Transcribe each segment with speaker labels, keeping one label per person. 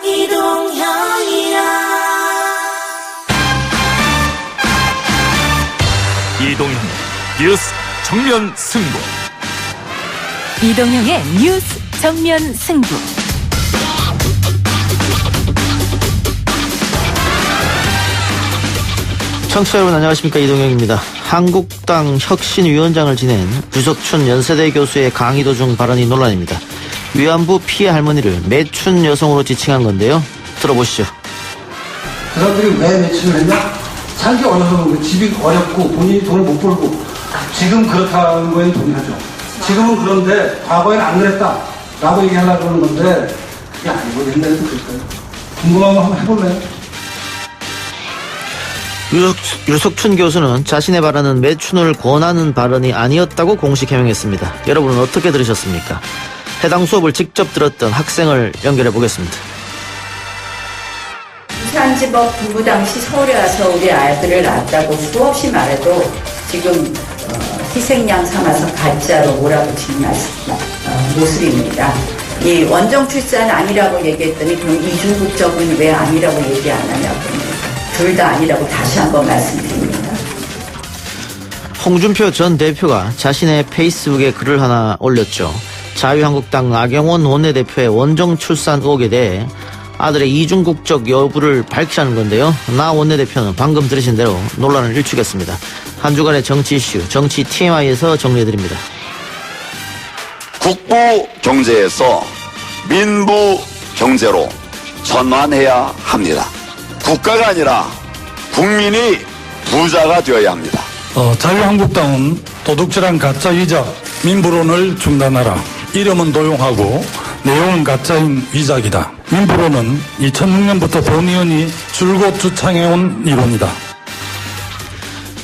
Speaker 1: 이동형이야.
Speaker 2: 이동형 뉴스 정면 승부.
Speaker 3: 이동형의 뉴스 정면 승부.
Speaker 4: 청취자 여러분 안녕하십니까, 이동형입니다. 한국당 혁신위원장을 지낸 유석춘 연세대 교수의 강의 도중 발언이 논란입니다. 위안부 피해 할머니를 매춘 여성으로 지칭한 건데요. 들어보시죠.
Speaker 5: 그 사람들이 왜 매춘을 했냐? 살기 어려서 그런 거예요. 집이 어렵고 본인이 돈을 못 벌고. 지금 그렇다는 거에는 동의하죠. 지금은 그런데 과거에는 안 그랬다 라고 얘기하려고 그러는 건데 그게 아니고 옛날에도 그랬어요. 궁금한 거 한번 해볼래요?
Speaker 4: 유석춘 교수는 자신의 발언은 매춘을 권하는 발언이 아니었다고 공식 해명했습니다. 여러분은 어떻게 들으셨습니까? 해당 수업을 직접 들었던 학생을 연결해 보겠습니다.
Speaker 6: 부산지법 부부 당시 서울에 와서 우리 아들을 낳았다고 수없이 말해도 지금 희생양 삼아서 가짜로 몰아붙이는 모습입니다. 이 원정 출산 아니라고 얘기했더니 그럼 이중국적은 왜 아니라고 얘기 안 하냐고. 둘 다 아니라고 다시 한번 말씀드립니다.
Speaker 4: 홍준표 전 대표가 자신의 페이스북에 글을 하나 올렸죠. 자유한국당 나경원 원내대표의 원정 출산 의혹에 대해 아들의 이중국적 여부를 밝히라는 건데요. 나 원내대표는 방금 들으신 대로 논란을 일축했습니다. 한 주간의 정치 이슈, 정치 TMI에서 정리해드립니다.
Speaker 7: 국부 경제에서 민부 경제로 전환해야 합니다. 국가가 아니라 국민이 부자가 되어야 합니다.
Speaker 8: 자유한국당은 도둑질한 가짜 위작, 민부론을 중단하라. 이름은 도용하고 내용은 가짜인 위작이다. 민부론은 2006년부터 본의원이 줄곧 주창해온 이론이다.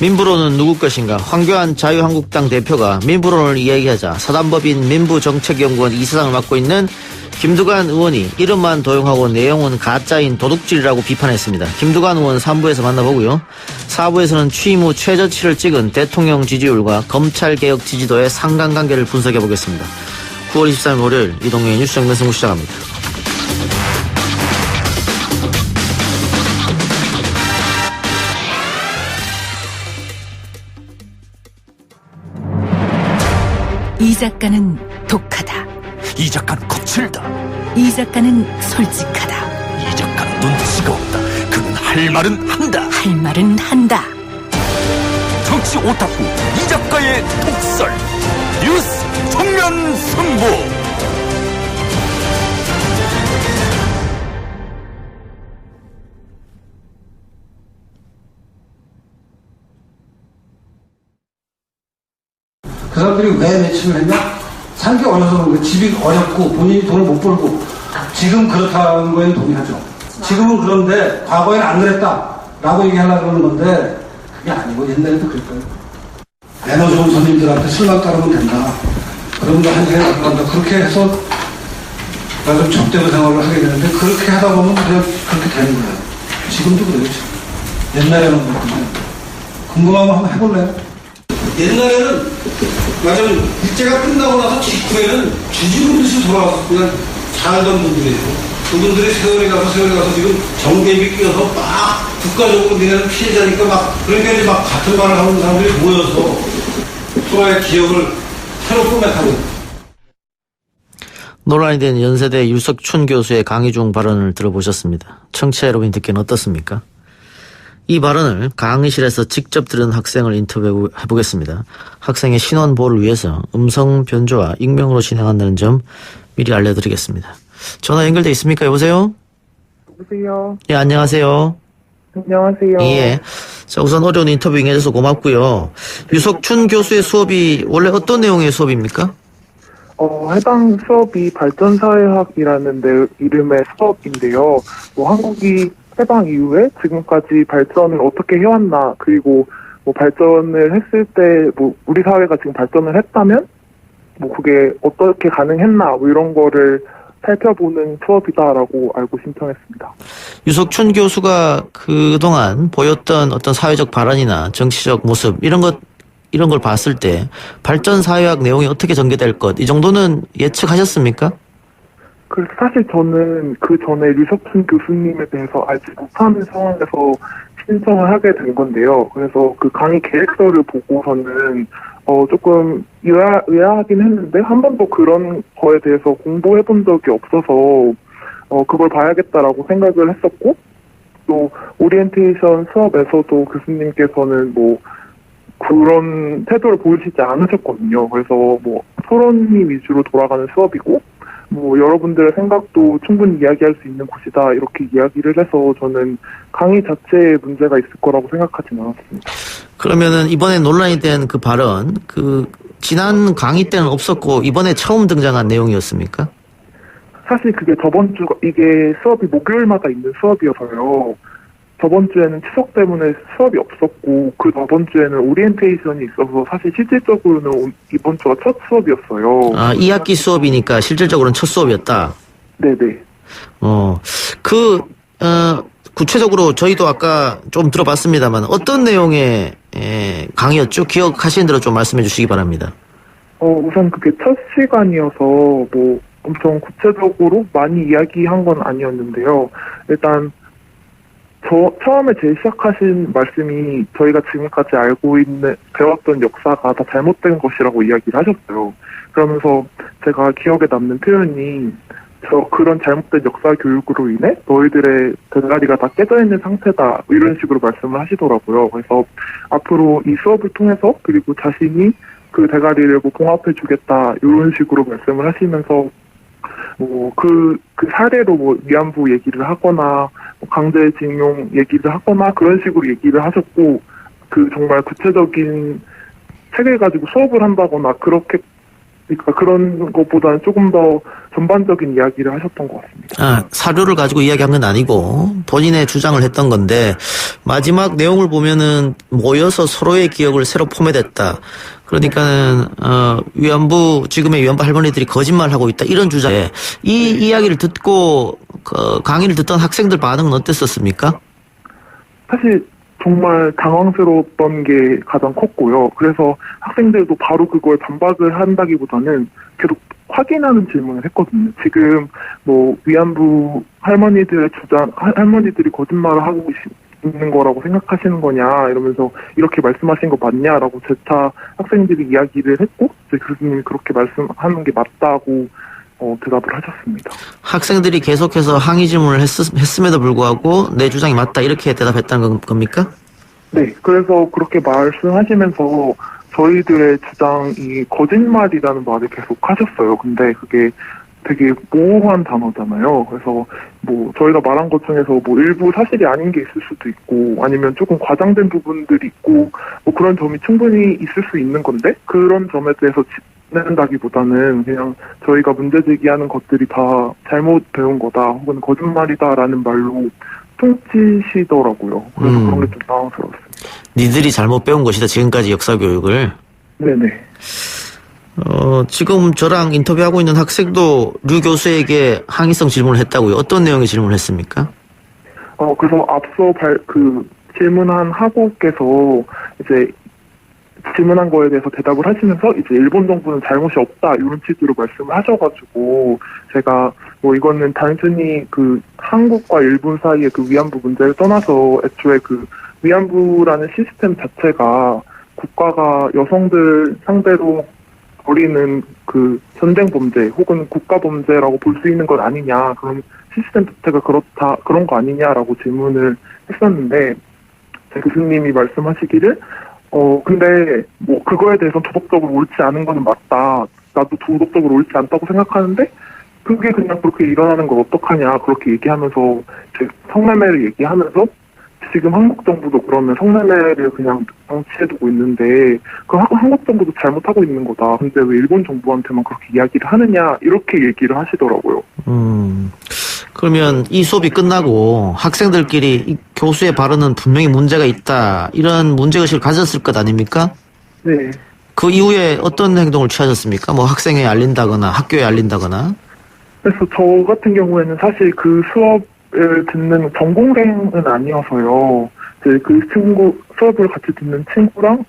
Speaker 4: 민부론은 누구 것인가? 황교안 자유한국당 대표가 민부론을 이야기하자 사단법인 민부정책연구원 이사장을 맡고 있는 김두관 의원이 이름만 도용하고 내용은 가짜인 도둑질이라고 비판했습니다. 김두관 의원 3부에서 만나보고요. 4부에서는 취임 후 최저치를 찍은 대통령 지지율과 검찰개혁 지지도의 상관관계를 분석해보겠습니다. 9월 23일 월요일 이동형의 뉴스 정면 승부 시작합니다.
Speaker 3: 이 작가는 독하다.
Speaker 2: 이 작가는 거칠다.
Speaker 3: 이 작가는 솔직하다.
Speaker 2: 이 작가는 눈치가 없다. 그는 할 말은 한다.
Speaker 3: 할 말은 한다.
Speaker 2: 정치 오타쿠 이 작가의 독설. 뉴스 정면 승부.
Speaker 5: 그 사람들이 왜 매춘을 했냐? 살기 어려서 그런 거예요. 집이 어렵고 본인이 돈을 못 벌고. 지금 그렇다는 거에는 동의하죠. 지금은 그런데 과거에는 안 그랬다 라고 얘기하려고 그러는 건데 그게 아니고 옛날에도 그랬어요. 매너 좋은 손님들한테 술만 따르면 된다. 그런 거 한 시간에 간다. 그렇게 해서 나 좀 접대고 생활을 하게 되는데 그렇게 하다 보면 그냥 그렇게 되는 거예요. 지금도 그래요. 지금. 옛날에는 그렇거든요. 궁금한 거 한번 해볼래요? 옛날에는 맞아 일제가 끝나고 나서 직후에는 주지우듯이 돌아와서 그냥 살던 분들이에요. 그분들이 세월에 가서 지금 정계비 끼어서 막 국가적으로 내는 피해자니까 막 그러니까 이제 막 같은 말을 하는 사람들이 모여서 서로의 기억을 새로 꾸며가는.
Speaker 4: 논란이 된 연세대 유석춘 교수의 강의 중 발언을 들어보셨습니다. 청취자 여러분이 듣기는 어떻습니까? 이 발언을 강의실에서 직접 들은 학생을 인터뷰해보겠습니다. 학생의 신원 보호를 위해서 음성 변조와 익명으로 진행한다는 점 미리 알려드리겠습니다. 전화 연결돼 있습니까? 여보세요?
Speaker 9: 여보세요?
Speaker 4: 예, 안녕하세요.
Speaker 9: 안녕하세요.
Speaker 4: 예. 자, 우선 어려운 인터뷰 응해줘서 고맙고요. 유석춘 교수의 수업이 원래 어떤 내용의 수업입니까?
Speaker 9: 해당 수업이 발전사회학이라는 이름의 수업인데요. 한국이 해방 이후에 지금까지 발전을 어떻게 해왔나, 그리고 발전을 했을 때 우리 사회가 지금 발전을 했다면 그게 어떻게 가능했나 이런 거를 살펴보는 수업이다라고 알고 신청했습니다.
Speaker 4: 유석춘 교수가 그동안 보였던 어떤 사회적 발언이나 정치적 모습 이런 걸 봤을 때 발전 사회학 내용이 어떻게 전개될 것 이 정도는 예측하셨습니까?
Speaker 9: 그래서 사실 저는 그 전에 류석춘 교수님에 대해서 알지 못하는 상황에서 신청을 하게 된 건데요. 그래서 그 강의 계획서를 보고서는 조금 의아하긴 했는데 한 번도 그런 거에 대해서 공부해 본 적이 없어서 그걸 봐야겠다라고 생각을 했었고, 또 오리엔테이션 수업에서도 교수님께서는 뭐 그런 태도를 보이시지 않으셨거든요. 그래서 뭐 토론이 위주로 돌아가는 수업이고, 뭐 여러분들의 생각도 충분히 이야기할 수 있는 곳이다, 이렇게 이야기를 해서 저는 강의 자체에 문제가 있을 거라고 생각하진 않았습니다.
Speaker 4: 그러면은 이번에 논란이 된 그 발언, 지난 강의 때는 없었고 이번에 처음 등장한 내용이었습니까? 사실
Speaker 9: 그게 이게 수업이 목요일마다 있는 수업이어서요. 저번 주에는 추석 때문에 수업이 없었고, 그 저번 주에는 오리엔테이션이 있어서 사실 실질적으로는 이번 주가 첫 수업이었어요.
Speaker 4: 아, 2학기 수업이니까 실질적으로는 첫 수업이었다?
Speaker 9: 네네.
Speaker 4: 구체적으로 저희도 아까 좀 들어봤습니다만 어떤 내용의 강의였죠? 기억하시는 대로 좀 말씀해 주시기 바랍니다.
Speaker 9: 우선 그게 첫 시간이어서 뭐 엄청 구체적으로 많이 이야기한 건 아니었는데요. 일단 처음에 제일 시작하신 말씀이 저희가 지금까지 배웠던 역사가 다 잘못된 것이라고 이야기를 하셨어요. 그러면서 제가 기억에 남는 표현이 그런 잘못된 역사 교육으로 인해 너희들의 대가리가 다 깨져 있는 상태다, 이런 식으로 말씀을 하시더라고요. 그래서 앞으로 이 수업을 통해서 그리고 자신이 그 대가리를 뭐 봉합해 주겠다, 이런 식으로 말씀을 하시면서 그 사례로 뭐 위안부 얘기를 하거나 강제징용 얘기를 하거나 그런 식으로 얘기를 하셨고, 정말 구체적인 책을 가지고 수업을 한다거나 그러니까 그런 것보다는 조금 더 전반적인 이야기를 하셨던 것 같습니다.
Speaker 4: 사료를 가지고 이야기한 건 아니고 본인의 주장을 했던 건데, 마지막 내용을 보면은 모여서 서로의 기억을 새로 포맷했다. 그러니까는 지금의 위안부 할머니들이 거짓말하고 있다, 이런 주장에 이 이야기를 듣고 강의를 듣던 학생들 반응은 어땠었습니까?
Speaker 9: 사실 정말 당황스러웠던 게 가장 컸고요. 그래서 학생들도 바로 그걸 반박을 한다기보다는 계속 확인하는 질문을 했거든요. 지금 뭐 위안부 할머니들이 거짓말을 하고 있는 거라고 생각하시는 거냐, 이러면서 이렇게 말씀하신 거 맞냐라고 재차 학생들이 이야기를 했고, 이제 교수님이 그렇게 말씀하는 게 맞다고 대답을 하셨습니다.
Speaker 4: 학생들이 계속해서 항의 질문을 했음에도 불구하고 내 주장이 맞다, 이렇게 대답했다는 겁니까?
Speaker 9: 네, 그래서 그렇게 말씀하시면서 저희들의 주장이 거짓말이라는 말을 계속 하셨어요. 근데 그게 되게 모호한 단어잖아요. 그래서 뭐 저희가 말한 것 중에서 뭐 일부 사실이 아닌 게 있을 수도 있고, 아니면 조금 과장된 부분들이 있고, 뭐 그런 점이 충분히 있을 수 있는 건데, 그런 점에 대해서 짚는다기보다는 그냥 저희가 문제 제기하는 것들이 다 잘못 배운 거다, 혹은 거짓말이다라는 말로 퉁치시더라고요. 그래서 그런 게 좀 당황스러웠습니다.
Speaker 4: 니들이 잘못 배운 것이다, 지금까지 역사 교육을.
Speaker 9: 네네.
Speaker 4: 지금 저랑 인터뷰하고 있는 학생도 류 교수에게 항의성 질문을 했다고요. 어떤 내용의 질문을 했습니까?
Speaker 9: 그래서 앞서 질문한 학우께서 이제 질문한 거에 대해서 대답을 하시면서 이제 일본 정부는 잘못이 없다, 이런 취지로 말씀을 하셔가지고, 제가 뭐 이거는 단순히 한국과 일본 사이의 위안부 문제를 떠나서 애초에 위안부라는 시스템 자체가 국가가 여성들 상대로 벌이는 전쟁 범죄 혹은 국가 범죄라고 볼 수 있는 것 아니냐, 그런 시스템 자체가 그런 거 아니냐라고 질문을 했었는데, 제 교수님이 말씀하시기를 근데 뭐 그거에 대해서 도덕적으로 옳지 않은 거는 맞다, 나도 도덕적으로 옳지 않다고 생각하는데 그게 그냥 그렇게 일어나는 걸 어떡하냐, 그렇게 얘기하면서 성매매를 얘기하면서, 지금 한국 정부도 그러면 성매매를 그냥 방치해두고 있는데 한국 정부도 잘못하고 있는 거다, 근데 왜 일본 정부한테만 그렇게 이야기를 하느냐, 이렇게 얘기를 하시더라고요.
Speaker 4: 그러면 이 수업이 끝나고 학생들끼리 이 교수의 발언은 분명히 문제가 있다, 이런 문제의식을 가졌을 것 아닙니까?
Speaker 9: 네.
Speaker 4: 그 이후에 어떤 행동을 취하셨습니까? 뭐 학생회에 알린다거나 학교에 알린다거나?
Speaker 9: 그래서 저 같은 경우에는 사실 그 수업을 듣는 전공생은 아니어서요. 이제 수업을 같이 듣는 친구랑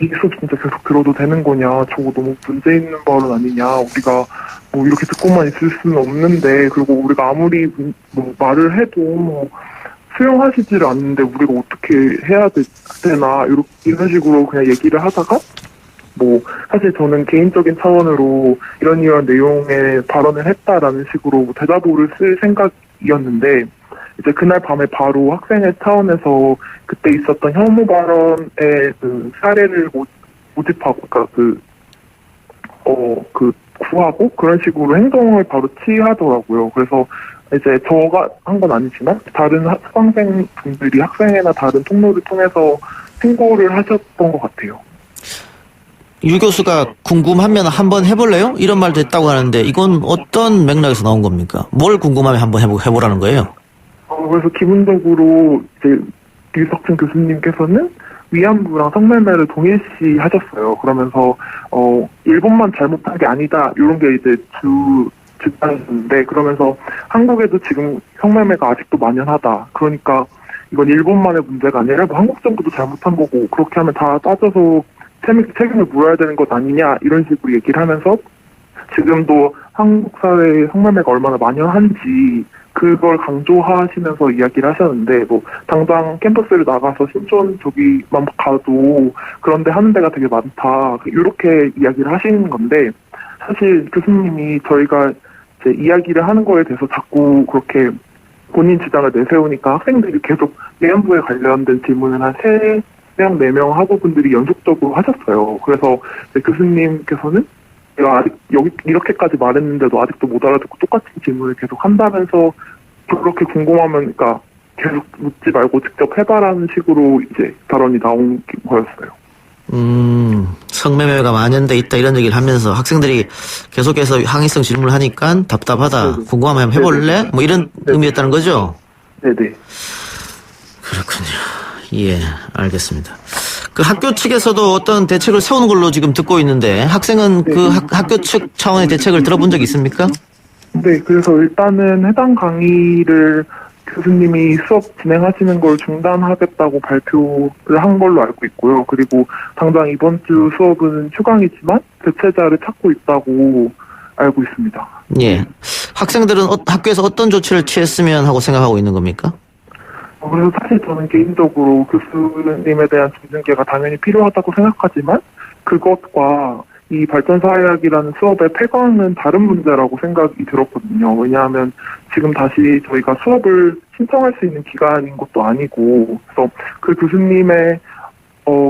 Speaker 9: 이 수업 진짜 계속 들어도 되는 거냐, 저거 너무 문제 있는 발언 아니냐, 우리가 뭐 이렇게 듣고만 있을 수는 없는데, 그리고 우리가 아무리 뭐 말을 해도 뭐 수용하시지를 않는데 우리가 어떻게 해야 되나, 이런 식으로 그냥 얘기를 하다가, 뭐 사실 저는 개인적인 차원으로 이런 내용의 발언을 했다라는 식으로 뭐 대자보를 쓸 생각이었는데, 이제 그날 밤에 바로 학생회 차원에서 그때 있었던 혐오 발언의 그 사례를 모집하고, 그러니까 구하고 그런 식으로 행동을 바로 취하더라고요. 그래서 이제 저가 한 건 아니지만 다른 수강생 분들이 학생회나 다른 통로를 통해서 신고를 하셨던 것 같아요.
Speaker 4: 유 교수가 궁금하면 한번 해볼래요? 이런 말도 했다고 하는데 이건 어떤 맥락에서 나온 겁니까? 뭘 궁금하면 한번 해보라는 거예요?
Speaker 9: 그래서 기본적으로 이제 유석준 교수님께서는 위안부랑 성매매를 동일시 하셨어요. 그러면서 일본만 잘못한 게 아니다, 이런 게 이제 주장이었는데, 그러면서 한국에도 지금 성매매가 아직도 만연하다. 그러니까 이건 일본만의 문제가 아니라 뭐 한국 정부도 잘못한 거고, 그렇게 하면 다 따져서 책임을 물어야 되는 것 아니냐, 이런 식으로 얘기를 하면서 지금도 한국 사회에 성매매가 얼마나 만연한지 그걸 강조하시면서 이야기를 하셨는데, 뭐 당장 캠퍼스를 나가서 신촌 저기만 가도 그런데 하는 데가 되게 많다, 이렇게 이야기를 하시는 건데, 사실 교수님이 저희가 이제 이야기를 하는 거에 대해서 자꾸 그렇게 본인 주장을 내세우니까 학생들이 계속 위안부에 관련된 질문을 한 3명, 4명 학우분들이 연속적으로 하셨어요. 그래서 교수님께서는 내가 아직 이렇게까지 말했는데도 아직도 못 알아듣고 똑같은 질문을 계속 한다면서, 그렇게 궁금하면 그러니까 계속 묻지 말고 직접 해봐라는 식으로 이제 발언이 나온 거였어요.
Speaker 4: 성매매가 만연돼 있다 이런 얘기를 하면서 학생들이 계속해서 항의성 질문을 하니까 답답하다,
Speaker 9: 네네.
Speaker 4: 궁금하면 해볼래?
Speaker 9: 네네.
Speaker 4: 뭐 이런 의미였다는 거죠?
Speaker 9: 네네.
Speaker 4: 그렇군요. 예, 알겠습니다. 그 학교 측에서도 어떤 대책을 세우는 걸로 지금 듣고 있는데, 학생은 그 학교 측 차원의 대책을 들어본 적 있습니까?
Speaker 9: 네, 그래서 일단은 해당 강의를 교수님이 수업 진행하시는 걸 중단하겠다고 발표를 한 걸로 알고 있고요. 그리고 당장 이번 주 수업은 휴강이지만 대체자를 찾고 있다고 알고 있습니다.
Speaker 4: 예. 학생들은 학교에서 어떤 조치를 취했으면 하고 생각하고 있는 겁니까?
Speaker 9: 그래서 사실 저는 개인적으로 교수님에 대한 존중계가 당연히 필요하다고 생각하지만, 그것과 이 발전사회학이라는 수업의 폐광은 다른 문제라고 생각이 들었거든요. 왜냐하면 지금 다시 저희가 수업을 신청할 수 있는 기간인 것도 아니고, 그래서 그 교수님의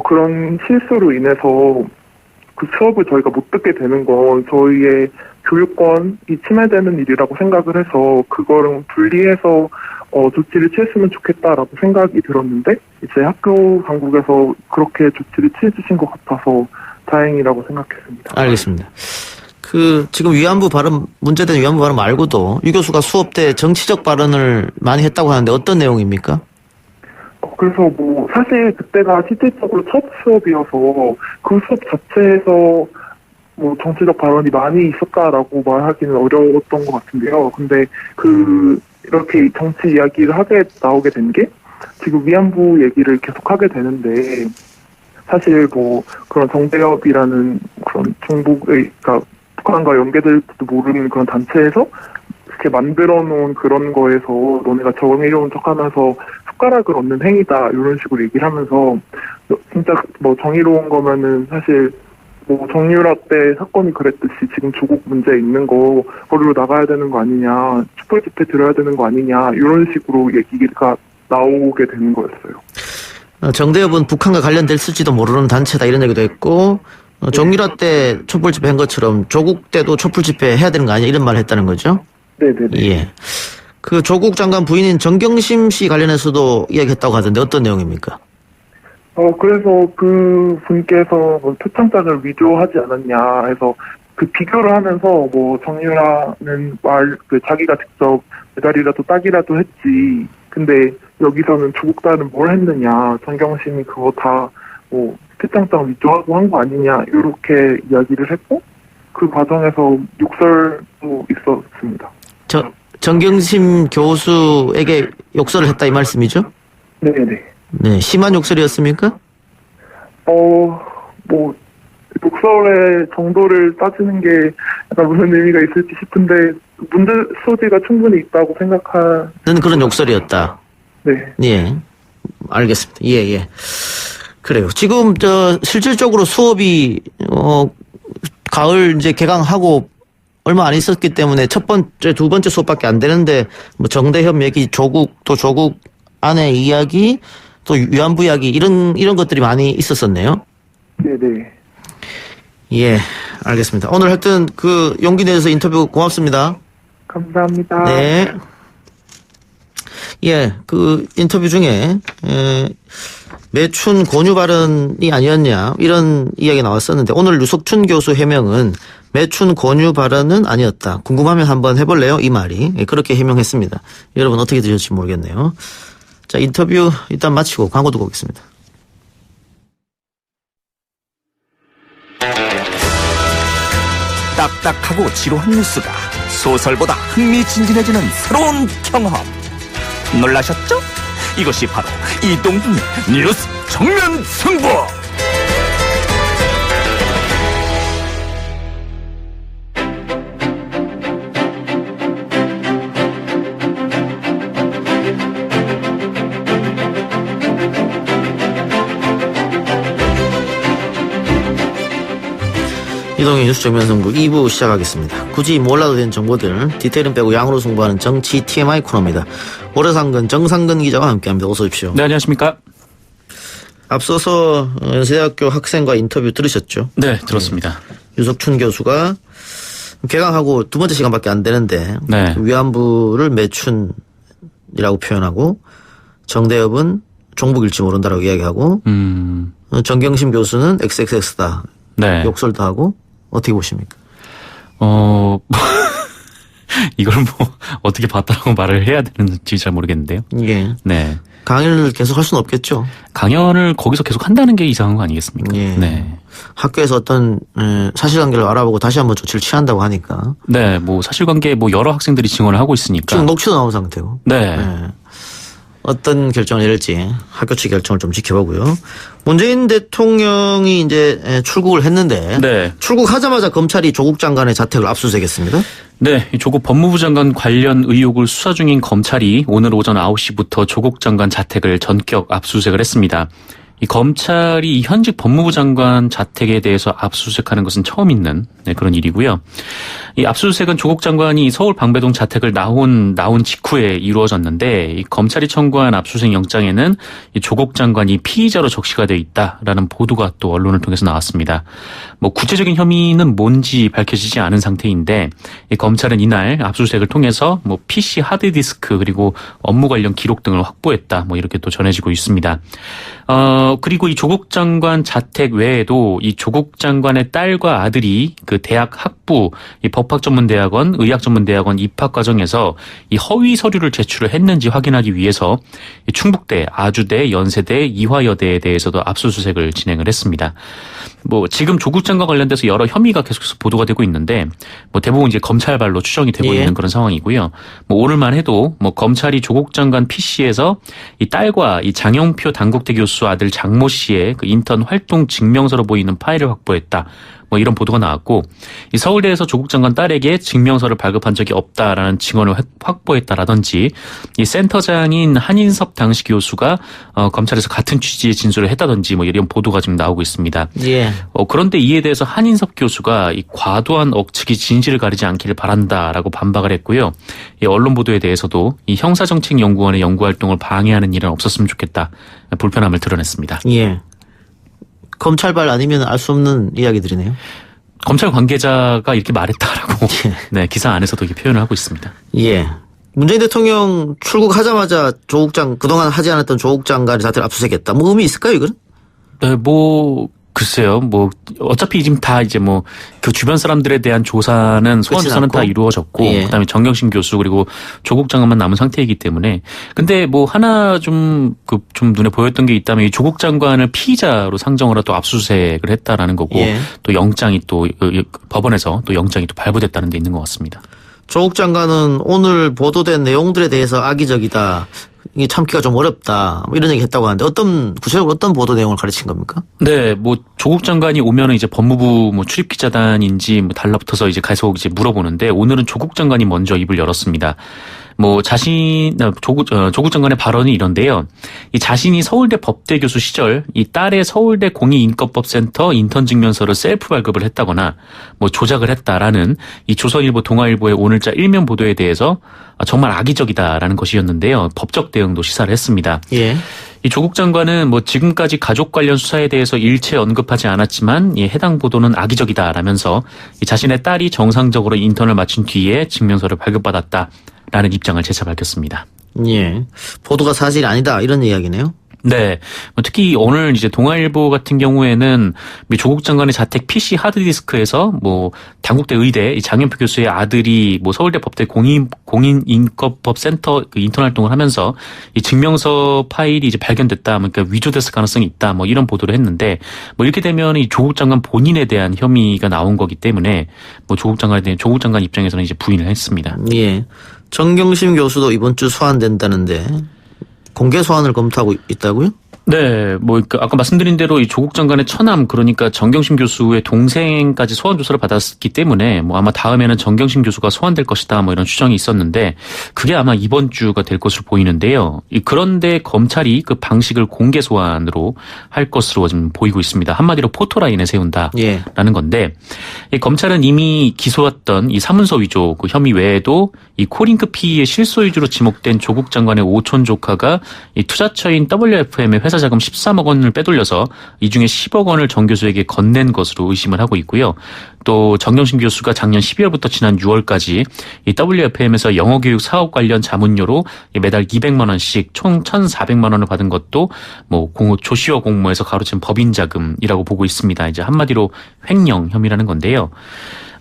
Speaker 9: 그런 실수로 인해서 그 수업을 저희가 못 듣게 되는 건 저희의 교육권이 침해되는 일이라고 생각을 해서, 그거를 분리해서 조치를 취했으면 좋겠다라고 생각이 들었는데, 이제 학교 당국에서 그렇게 조치를 취해주신 것 같아서 다행이라고 생각했습니다.
Speaker 4: 알겠습니다. 지금 위안부 발언, 문제된 위안부 발언 말고도 유 교수가 수업 때 정치적 발언을 많이 했다고 하는데 어떤 내용입니까?
Speaker 9: 그래서 뭐 사실 그때가 실질적으로 첫 수업이어서 그 수업 자체에서 뭐 정치적 발언이 많이 있었다라고 말하기는 어려웠던 것 같은데요. 근데 이렇게 정치 이야기를 나오게 된 게 지금 위안부 얘기를 계속 하게 되는데, 사실 뭐 그런 정대협이라는 그런 중국의, 그러니까 북한과 연계될지도 모르는 그런 단체에서 이렇게 만들어 놓은 그런 거에서 너네가 정의로운 척하면서 숟가락을 얻는 행위다, 이런 식으로 얘기를 하면서, 진짜 뭐 정의로운 거면은 사실 뭐 정유라 때 사건이 그랬듯이 지금 조국 문제 있는 거리로 나가야 되는 거 아니냐, 촛불 집회 들어야 되는 거 아니냐, 이런 식으로 얘기가 나오게 되는 거였어요.
Speaker 4: 정대협은 북한과 관련됐을지도 모르는 단체다 이런 얘기도 했고, 정유라 때 촛불 집회 한 것처럼 조국 때도 촛불 집회 해야 되는 거 아니냐 이런 말을 했다는 거죠?
Speaker 9: 네네네.
Speaker 4: 예. 그 조국 장관 부인인 정경심 씨 관련해서도 이야기했다고 하던데 어떤 내용입니까?
Speaker 9: 그래서 그 분께서 뭐 표창장을 위조하지 않았냐 해서 그 비교를 하면서 뭐 정유라는 자기가 직접 메달이라도 따기라도 했지. 근데 여기서는 조국단은 뭘 했느냐. 정경심이 그거 다 뭐 표창장 위조하고 한 거 아니냐. 이렇게 이야기를 했고, 그 과정에서 욕설도 있었습니다.
Speaker 4: 정경심 교수에게 욕설을 했다 이 말씀이죠?
Speaker 9: 네네.
Speaker 4: 네, 심한 욕설이었습니까?
Speaker 9: 뭐 독설의 정도를 따지는 게 약간 무슨 의미가 있을지 싶은데 문제 소지가 충분히 있다고 생각하는
Speaker 4: 그런 욕설이었다.
Speaker 9: 네.
Speaker 4: 예, 알겠습니다. 예. 그래요. 지금 실질적으로 수업이 가을 이제 개강하고 얼마 안 있었기 때문에 첫 번째, 두 번째 수업밖에 안 되는데 뭐 정대협 얘기, 조국 안의 이야기, 또 위안부 이야기 이런 것들이 많이 있었었네요.
Speaker 9: 네네.
Speaker 4: 예, 알겠습니다. 오늘 하여튼 그 용기 내서 인터뷰 고맙습니다.
Speaker 9: 감사합니다.
Speaker 4: 네. 예, 그 인터뷰 중에 매춘 권유 발언이 아니었냐 이런 이야기 나왔었는데 오늘 유석춘 교수 해명은 매춘 권유 발언은 아니었다. 궁금하면 한번 해볼래요? 이 말이. 예, 그렇게 해명했습니다. 여러분 어떻게 들으실지 모르겠네요. 자, 인터뷰 일단 마치고 광고 듣고 오겠습니다.
Speaker 2: 딱딱하고 지루한 뉴스가 소설보다 흥미진진해지는 새로운 경험. 놀라셨죠? 이것이 바로 이동준의 뉴스 정면 승부.
Speaker 4: 이동의 뉴스 정면 승부 2부 시작하겠습니다. 굳이 몰라도 되는 정보들 디테일은 빼고 양으로 승부하는 정치 TMI 코너입니다. 오래상근 정상근 기자와 함께합니다. 어서 오십시오.
Speaker 1: 네, 안녕하십니까.
Speaker 4: 앞서서 연세대학교 학생과 인터뷰 들으셨죠?
Speaker 1: 네, 들었습니다.
Speaker 4: 유석춘 교수가 개강하고 두 번째 시간밖에 안 되는데
Speaker 1: 네.
Speaker 4: 위안부를 매춘이라고 표현하고 정대협은 종북일지 모른다라고 이야기하고 정경심 교수는 XXX다.
Speaker 1: 네.
Speaker 4: 욕설도 하고 어떻게 보십니까?
Speaker 1: 이걸 뭐 어떻게 봤다라고 말을 해야 되는지 잘 모르겠는데요.
Speaker 4: 예.
Speaker 1: 네.
Speaker 4: 강연을 계속 할 수는 없겠죠.
Speaker 1: 강연을 거기서 계속 한다는 게 이상한 거 아니겠습니까?
Speaker 4: 예.
Speaker 1: 네.
Speaker 4: 학교에서 어떤 사실관계를 알아보고 다시 한번 조치를 취한다고 하니까.
Speaker 1: 네, 뭐 사실관계 뭐 여러 학생들이 증언을 하고 있으니까.
Speaker 4: 지금 녹취도 나온 상태고.
Speaker 1: 네.
Speaker 4: 어떤 결정을 내릴지 학교 측 결정을 좀 지켜보고요. 문재인 대통령이 이제 출국을 했는데
Speaker 1: 네.
Speaker 4: 출국하자마자 검찰이 조국 장관의 자택을 압수수색했습니다.
Speaker 1: 네, 조국 법무부 장관 관련 의혹을 수사 중인 검찰이 오늘 오전 9시부터 조국 장관 자택을 전격 압수수색을 했습니다. 이 검찰이 현직 법무부 장관 자택에 대해서 압수수색하는 것은 처음 있는 그런 일이고요. 이 압수수색은 조국 장관이 서울 방배동 자택을 나온 직후에 이루어졌는데 이 검찰이 청구한 압수수색 영장에는 이 조국 장관이 피의자로 적시가 되어 있다라는 보도가 또 언론을 통해서 나왔습니다. 뭐 구체적인 혐의는 뭔지 밝혀지지 않은 상태인데 이 검찰은 이날 압수수색을 통해서 뭐 PC 하드디스크 그리고 업무 관련 기록 등을 확보했다. 뭐 이렇게 또 전해지고 있습니다. 그리고 이 조국 장관 자택 외에도 이 조국 장관의 딸과 아들이 그 대학 학부, 이 법학전문대학원, 의학전문대학원 입학 과정에서 이 허위 서류를 제출을 했는지 확인하기 위해서 이 충북대, 아주대, 연세대, 이화여대에 대해서도 압수수색을 진행을 했습니다. 뭐 지금 조국 장관 관련돼서 여러 혐의가 계속해서 보도가 되고 있는데 뭐 대부분 이제 검찰발로 추정이 되고 있는 그런 상황이고요. 뭐 오늘만 해도 뭐 검찰이 조국 장관 PC에서 이 딸과 이 장영표 단국대 교수 아들 장모 씨의 그 인턴 활동 증명서로 보이는 파일을 확보했다. 뭐 이런 보도가 나왔고 이 서울대에서 조국 장관 딸에게 증명서를 발급한 적이 없다라는 증언을 확보했다라든지 이 센터장인 한인섭 당시 교수가 검찰에서 같은 취지의 진술을 했다든지 뭐 이런 보도가 지금 나오고 있습니다.
Speaker 4: 예.
Speaker 1: 그런데 이에 대해서 한인섭 교수가 이 과도한 억측이 진실을 가리지 않기를 바란다라고 반박을 했고요. 이 언론 보도에 대해서도 이 형사정책연구원의 연구활동을 방해하는 일은 없었으면 좋겠다. 불편함을 드러냈습니다.
Speaker 4: 예. 검찰발 아니면 알 수 없는 이야기들이네요.
Speaker 1: 검찰 관계자가 이렇게 말했다라고
Speaker 4: 예.
Speaker 1: 네, 기사 안에서도 이렇게 표현을 하고 있습니다.
Speaker 4: 예. 문재인 대통령 출국하자마자 그동안 하지 않았던 조국 장관의 자택을 압수수색했다. 뭐 의미 있을까요, 이거는?
Speaker 1: 네, 뭐 글쎄요. 뭐 어차피 지금 다 이제 뭐 그 주변 사람들에 대한 조사는 소환 조사는 다 이루어졌고
Speaker 4: 예.
Speaker 1: 그다음에 정경심 교수 그리고 조국 장관만 남은 상태이기 때문에 근데 뭐 하나 좀 눈에 보였던 게 있다면 이 조국 장관을 피의자로 상정을 하고 또 압수수색을 했다라는 거고
Speaker 4: 예.
Speaker 1: 또 영장이 또 법원에서 또 영장이 또 발부됐다는 데 있는 것 같습니다.
Speaker 4: 조국 장관은 오늘 보도된 내용들에 대해서 악의적이다. 이게 참기가 좀 어렵다. 뭐 이런 얘기 했다고 하는데 구체적으로 어떤 보도 내용을 가르친 겁니까?
Speaker 1: 네, 뭐 조국 장관이 오면은 이제 법무부 뭐 출입 기자단인지 뭐 달라붙어서 이제 계속 이제 물어보는데 오늘은 조국 장관이 먼저 입을 열었습니다. 뭐 조국 장관의 발언이 이런데요. 이 자신이 서울대 법대 교수 시절 이 딸의 서울대 공익인권법센터 인턴 증명서를 셀프 발급을 했다거나 뭐 조작을 했다라는 이 조선일보 동아일보의 오늘자 일면 보도에 대해서 정말 악의적이다라는 것이었는데요. 법적 대응도 시사를 했습니다.
Speaker 4: 예.
Speaker 1: 이 조국 장관은 뭐 지금까지 가족 관련 수사에 대해서 일체 언급하지 않았지만 해당 보도는 악의적이다라면서 자신의 딸이 정상적으로 인턴을 마친 뒤에 증명서를 발급받았다라는 입장을 재차 밝혔습니다.
Speaker 4: 예. 보도가 사실이 아니다 이런 이야기네요.
Speaker 1: 네. 특히 오늘 이제 동아일보 같은 경우에는 조국 장관의 자택 PC 하드디스크에서 뭐 당국대 의대 장현표 교수의 아들이 뭐 서울대 법대 공인인권법센터 그 인턴 활동을 하면서 이 증명서 파일이 이제 발견됐다. 그러니까 위조됐을 가능성이 있다. 뭐 이런 보도를 했는데 뭐 이렇게 되면 이 조국 장관 본인에 대한 혐의가 나온 거기 때문에 뭐 조국 장관 입장에서는 이제 부인을 했습니다.
Speaker 4: 예. 정경심 교수도 이번 주 소환된다는데 공개 소환을 검토하고 있다고요?
Speaker 1: 네, 뭐 아까 말씀드린 대로 이 조국 장관의 처남 그러니까 정경심 교수의 동생까지 소환 조사를 받았기 때문에 뭐 아마 다음에는 정경심 교수가 소환될 것이다 뭐 이런 추정이 있었는데 그게 아마 이번 주가 될 것으로 보이는데요. 그런데 검찰이 그 방식을 공개 소환으로 할 것으로 지금 보이고 있습니다. 한마디로 포토라인에 세운다라는 건데 이 검찰은 이미 기소했던 이 사문서 위조 그 혐의 외에도 이 코링크 피의의 실소 위주로 지목된 조국 장관의 오촌 조카가 이 투자처인 WFM의 회사 자금 13억 원을 빼돌려서 이 중에 10억 원을 정 교수에게 건넨 것으로 의심을 하고 있고요. 또 정경심 교수가 작년 12월부터 지난 6월까지 이 WFM에서 영어교육 사업 관련 자문료로 매달 200만 원씩 총 1,400만 원을 받은 것도 뭐 조시어 공모에서 가로챈 법인 자금이라고 보고 있습니다. 이제 한마디로 횡령 혐의라는 건데요.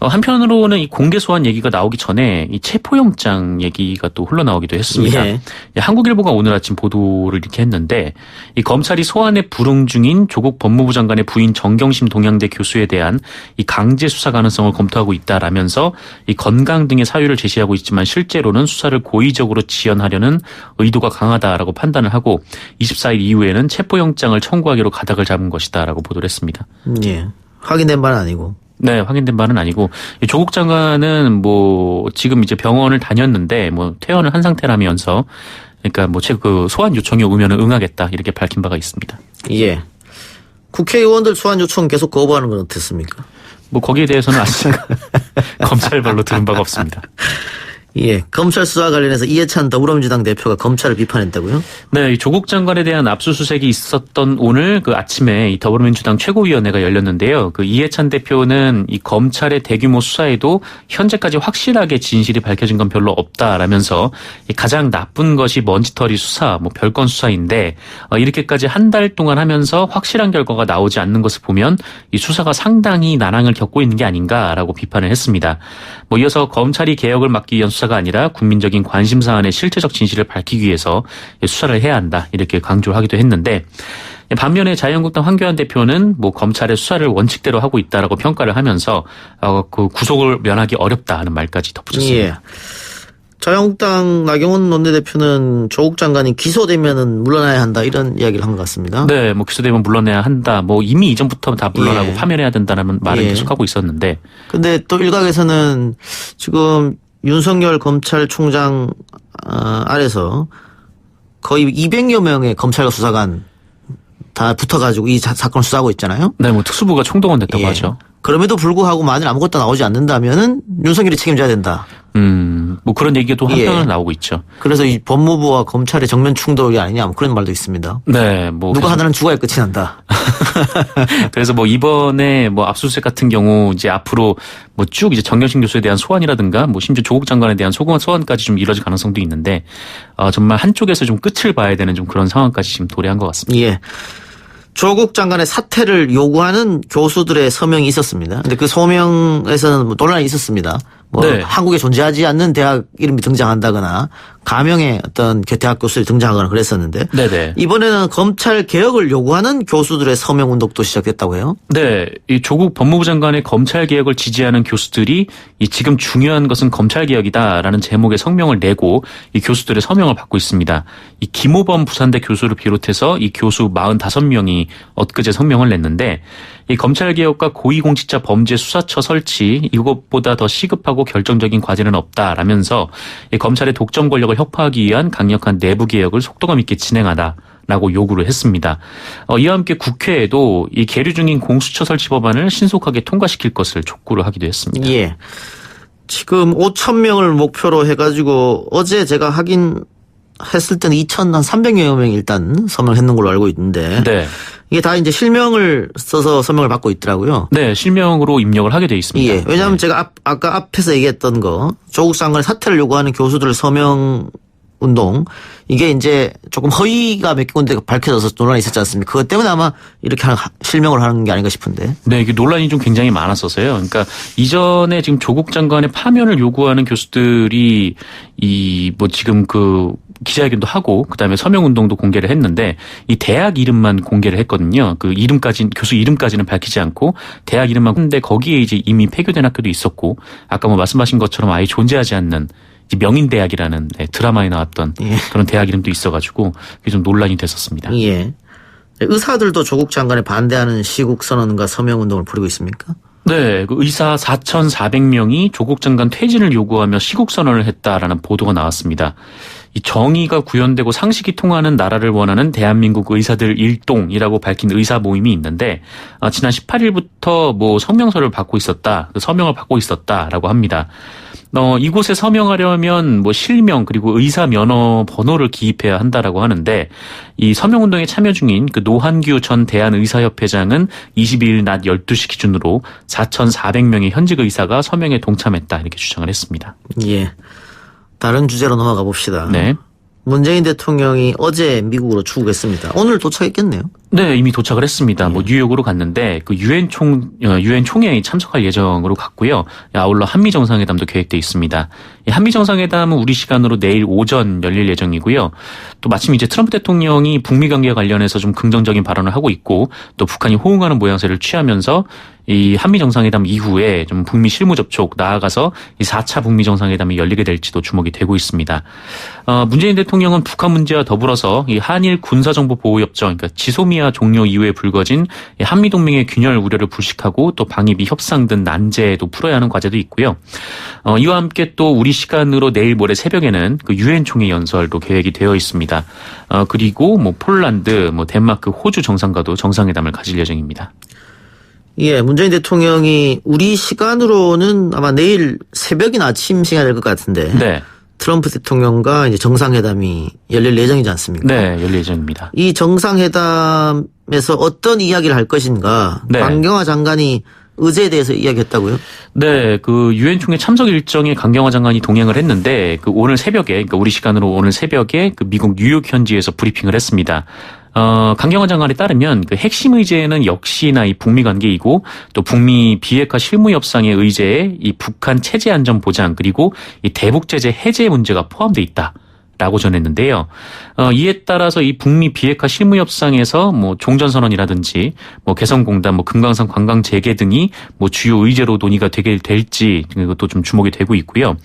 Speaker 1: 한편으로는 이 공개 소환 얘기가 나오기 전에 이 체포영장 얘기가 또 흘러나오기도 했습니다.
Speaker 4: 예.
Speaker 1: 한국일보가 오늘 아침 보도를 이렇게 했는데 이 검찰이 소환에 불응 중인 조국 법무부 장관의 부인 정경심 동양대 교수에 대한 이 강제 수사 가능성을 검토하고 있다라면서 이 건강 등의 사유를 제시하고 있지만 실제로는 수사를 고의적으로 지연하려는 의도가 강하다라고 판단을 하고 24일 이후에는 체포영장을 청구하기로 가닥을 잡은 것이다라고 보도를 했습니다.
Speaker 4: 예. 확인된 바는 아니고.
Speaker 1: 네, 확인된 바는 아니고 조국 장관은 뭐 지금 이제 병원을 다녔는데 뭐 퇴원을 한 상태라면서 그러니까 뭐 그 소환 요청이 오면 응하겠다 이렇게 밝힌 바가 있습니다.
Speaker 4: 예. 국회의원들 소환 요청 계속 거부하는 건 어떻습니까?
Speaker 1: 뭐 거기에 대해서는 아직 검찰발로 들은 바가 없습니다.
Speaker 4: 예, 검찰 수사 관련해서 이해찬 더불어민주당 대표가 검찰을 비판했다고요?
Speaker 1: 네, 이 조국 장관에 대한 압수수색이 있었던 오늘 그 아침에 이 더불어민주당 최고위원회가 열렸는데요. 그 이해찬 대표는 이 검찰의 대규모 수사에도 현재까지 확실하게 진실이 밝혀진 건 별로 없다라면서 가장 나쁜 것이 먼지털이 수사, 뭐 별건 수사인데 이렇게까지 한 달 동안 하면서 확실한 결과가 나오지 않는 것을 보면 이 수사가 상당히 난항을 겪고 있는 게 아닌가라고 비판을 했습니다. 뭐 이어서 검찰이 개혁을 막기 위한 수사가 아니라 국민적인 관심 사안의 실체적 진실을 밝히기 위해서 수사를 해야 한다 이렇게 강조하기도 했는데 반면에 자유한국당 황교안 대표는 뭐 검찰의 수사를 원칙대로 하고 있다라고 평가를 하면서 그 구속을 면하기 어렵다는 말까지 덧붙였습니다.
Speaker 4: 예. 자유한국당 나경원 원내대표는 조국 장관이 기소되면은 물러나야 한다 이런 이야기를 한 것 같습니다.
Speaker 1: 네, 뭐 기소되면 물러나야 한다. 뭐 이미 이전부터 다 물러나고
Speaker 4: 예.
Speaker 1: 파면해야 된다는 말을 계속하고 있었는데.
Speaker 4: 근데 또 일각에서는 지금 윤석열 검찰총장 아래서 거의 200여 명의 검찰과 수사관 다 붙어가지고 이 사건을 수사하고 있잖아요.
Speaker 1: 네, 뭐 특수부가 총동원 됐다고 하죠.
Speaker 4: 그럼에도 불구하고 만일 아무것도 나오지 않는다면은 윤석열이 책임져야 된다.
Speaker 1: 뭐 그런 얘기가 또 한편으로 나오고 있죠.
Speaker 4: 그래서 이 법무부와 검찰의 정면 충돌이 아니냐 뭐 그런 말도 있습니다.
Speaker 1: 네, 뭐
Speaker 4: 누가 하나는 죽어야 끝이 난다.
Speaker 1: 그래서 뭐 이번에 뭐 압수수색 같은 경우 이제 앞으로 뭐 쭉 이제 정경심 교수에 대한 소환이라든가 뭐 심지어 조국 장관에 대한 소환까지 좀 이뤄질 가능성도 있는데 정말 한쪽에서 좀 끝을 봐야 되는 좀 그런 상황까지 지금 도래한 것 같습니다.
Speaker 4: 예. 조국 장관의 사퇴를 요구하는 교수들의 서명이 있었습니다. 근데 그 서명에서는 뭐 논란이 있었습니다. 뭐
Speaker 1: 네.
Speaker 4: 한국에 존재하지 않는 대학 이름이 등장한다거나 가명의 어떤 대학 교수들이 등장하거나 그랬었는데
Speaker 1: 네네.
Speaker 4: 이번에는 검찰 개혁을 요구하는 교수들의 서명 운동도 시작됐다고 해요.
Speaker 1: 네, 이 조국 법무부 장관의 검찰 개혁을 지지하는 교수들이 이 지금 중요한 것은 검찰 개혁이다라는 제목의 성명을 내고 이 교수들의 서명을 받고 있습니다. 이 김호범 부산대 교수를 비롯해서 이 교수 45명이 엊그제 성명을 냈는데 이 검찰 개혁과 고위공직자 범죄 수사처 설치 이것보다 더 시급하고 결정적인 과제는 없다라면서 이 검찰의 독점 권력을 혁파하기 위한 강력한 내부 개혁을 속도감 있게 진행하다라고 요구를 했습니다. 이와 함께 국회에도 이 계류 중인 공수처 설치 법안을 신속하게 통과시킬 것을 촉구를 하기도 했습니다.
Speaker 4: 예. 지금 5,000명을 목표로 해가지고 어제 제가 했을 때는 2,300여 명이 일단 서명했는 걸로 알고 있는데.
Speaker 1: 네.
Speaker 4: 이게 다 이제 실명을 써서 서명을 받고 있더라고요.
Speaker 1: 네, 실명으로 입력을 하게 돼 있습니다.
Speaker 4: 예. 왜냐하면 제가 아까 앞에서 얘기했던 거 조국 장관의 사퇴를 요구하는 교수들 서명 운동 이게 이제 조금 허위가 몇 군데 밝혀져서 논란이 있었지 않습니까? 그것 때문에 아마 이렇게 실명을 하는 게 아닌가 싶은데.
Speaker 1: 네, 이게 논란이 좀 굉장히 많았었어요. 그러니까 이전에 지금 조국 장관의 파면을 요구하는 교수들이 지금 기자회견도 하고 그다음에 서명 운동도 공개를 했는데 이 대학 이름만 공개를 했거든요. 교수 이름까지는 밝히지 않고 대학 이름만 했는데 거기에 이제 이미 폐교된 학교도 있었고 아까 말씀하신 것처럼 아예 존재하지 않는 명인대학이라는 드라마에 나왔던 그런 대학 이름도 있어가지고 그게 좀 논란이 됐었습니다.
Speaker 4: 예. 의사들도 조국 장관에 반대하는 시국 선언과 서명 운동을 벌이고 있습니까?
Speaker 1: 네, 의사 4,400명이 조국 장관 퇴진을 요구하며 시국 선언을 했다라는 보도가 나왔습니다. 이 정의가 구현되고 상식이 통하는 나라를 원하는 대한민국 의사들 일동이라고 밝힌 의사 모임이 있는데 지난 18일부터 성명서를 받고 있었다, 서명을 받고 있었다라고 합니다. 이곳에 서명하려면 실명 그리고 의사 면허 번호를 기입해야 한다라고 하는데 이 서명 운동에 참여 중인 노한규 전 대한의사협회장은 22일 낮 12시 기준으로 4,400명의 현직 의사가 서명에 동참했다 이렇게 주장을 했습니다.
Speaker 4: 예. 다른 주제로 넘어가 봅시다.
Speaker 1: 네.
Speaker 4: 문재인 대통령이 어제 미국으로 출국했습니다. 오늘 도착했겠네요.
Speaker 1: 네, 이미 도착을 했습니다. 뉴욕으로 갔는데 유엔 총회에 참석할 예정으로 갔고요. 아울러 한미 정상회담도 계획돼 있습니다. 한미 정상회담은 우리 시간으로 내일 오전 열릴 예정이고요. 또 마침 이제 트럼프 대통령이 북미 관계 관련해서 좀 긍정적인 발언을 하고 있고 또 북한이 호응하는 모양새를 취하면서 이 한미 정상회담 이후에 좀 북미 실무 접촉 나아가서 이 4차 북미 정상회담이 열리게 될지도 주목이 되고 있습니다. 문재인 대통령은 북한 문제와 더불어서 이 한일 군사정보보호협정, 그러니까 지소미아 종료 이후에 불거진 한미 동맹의 균열 우려를 불식하고 또 방위비 협상 등 난제도 풀어야 하는 과제도 있고요. 이와 함께 또 우리 시간으로 내일 모레 새벽에는 유엔 총회 연설도 계획이 되어 있습니다. 그리고 폴란드, 덴마크, 호주 정상과도 정상회담을 가질 예정입니다.
Speaker 4: 예, 문재인 대통령이 우리 시간으로는 아마 내일 새벽이나 아침 시간이 될 것 같은데.
Speaker 1: 네.
Speaker 4: 트럼프 대통령과 이제 정상회담이 열릴 예정이지 않습니까?
Speaker 1: 네, 열릴 예정입니다.
Speaker 4: 이 정상회담에서 어떤 이야기를 할 것인가?
Speaker 1: 네.
Speaker 4: 강경화 장관이 의제에 대해서 이야기했다고요?
Speaker 1: 네, 유엔 총회 참석 일정에 강경화 장관이 동행을 했는데 오늘 새벽에, 그러니까 우리 시간으로 오늘 새벽에 미국 뉴욕 현지에서 브리핑을 했습니다. 강경화 장관에 따르면 핵심 의제는 역시나 이 북미 관계이고 또 북미 비핵화 실무 협상의 의제에 이 북한 체제 안전 보장 그리고 이 대북 제재 해제 문제가 포함돼 있다. 라고 전했는데요. 이에 따라서 이 북미 비핵화 실무협상에서 종전선언이라든지 개성공단, 금강산 관광 재개 등이 주요 의제로 논의가 되게 될지 이것도 좀 주목이 되고 있고요.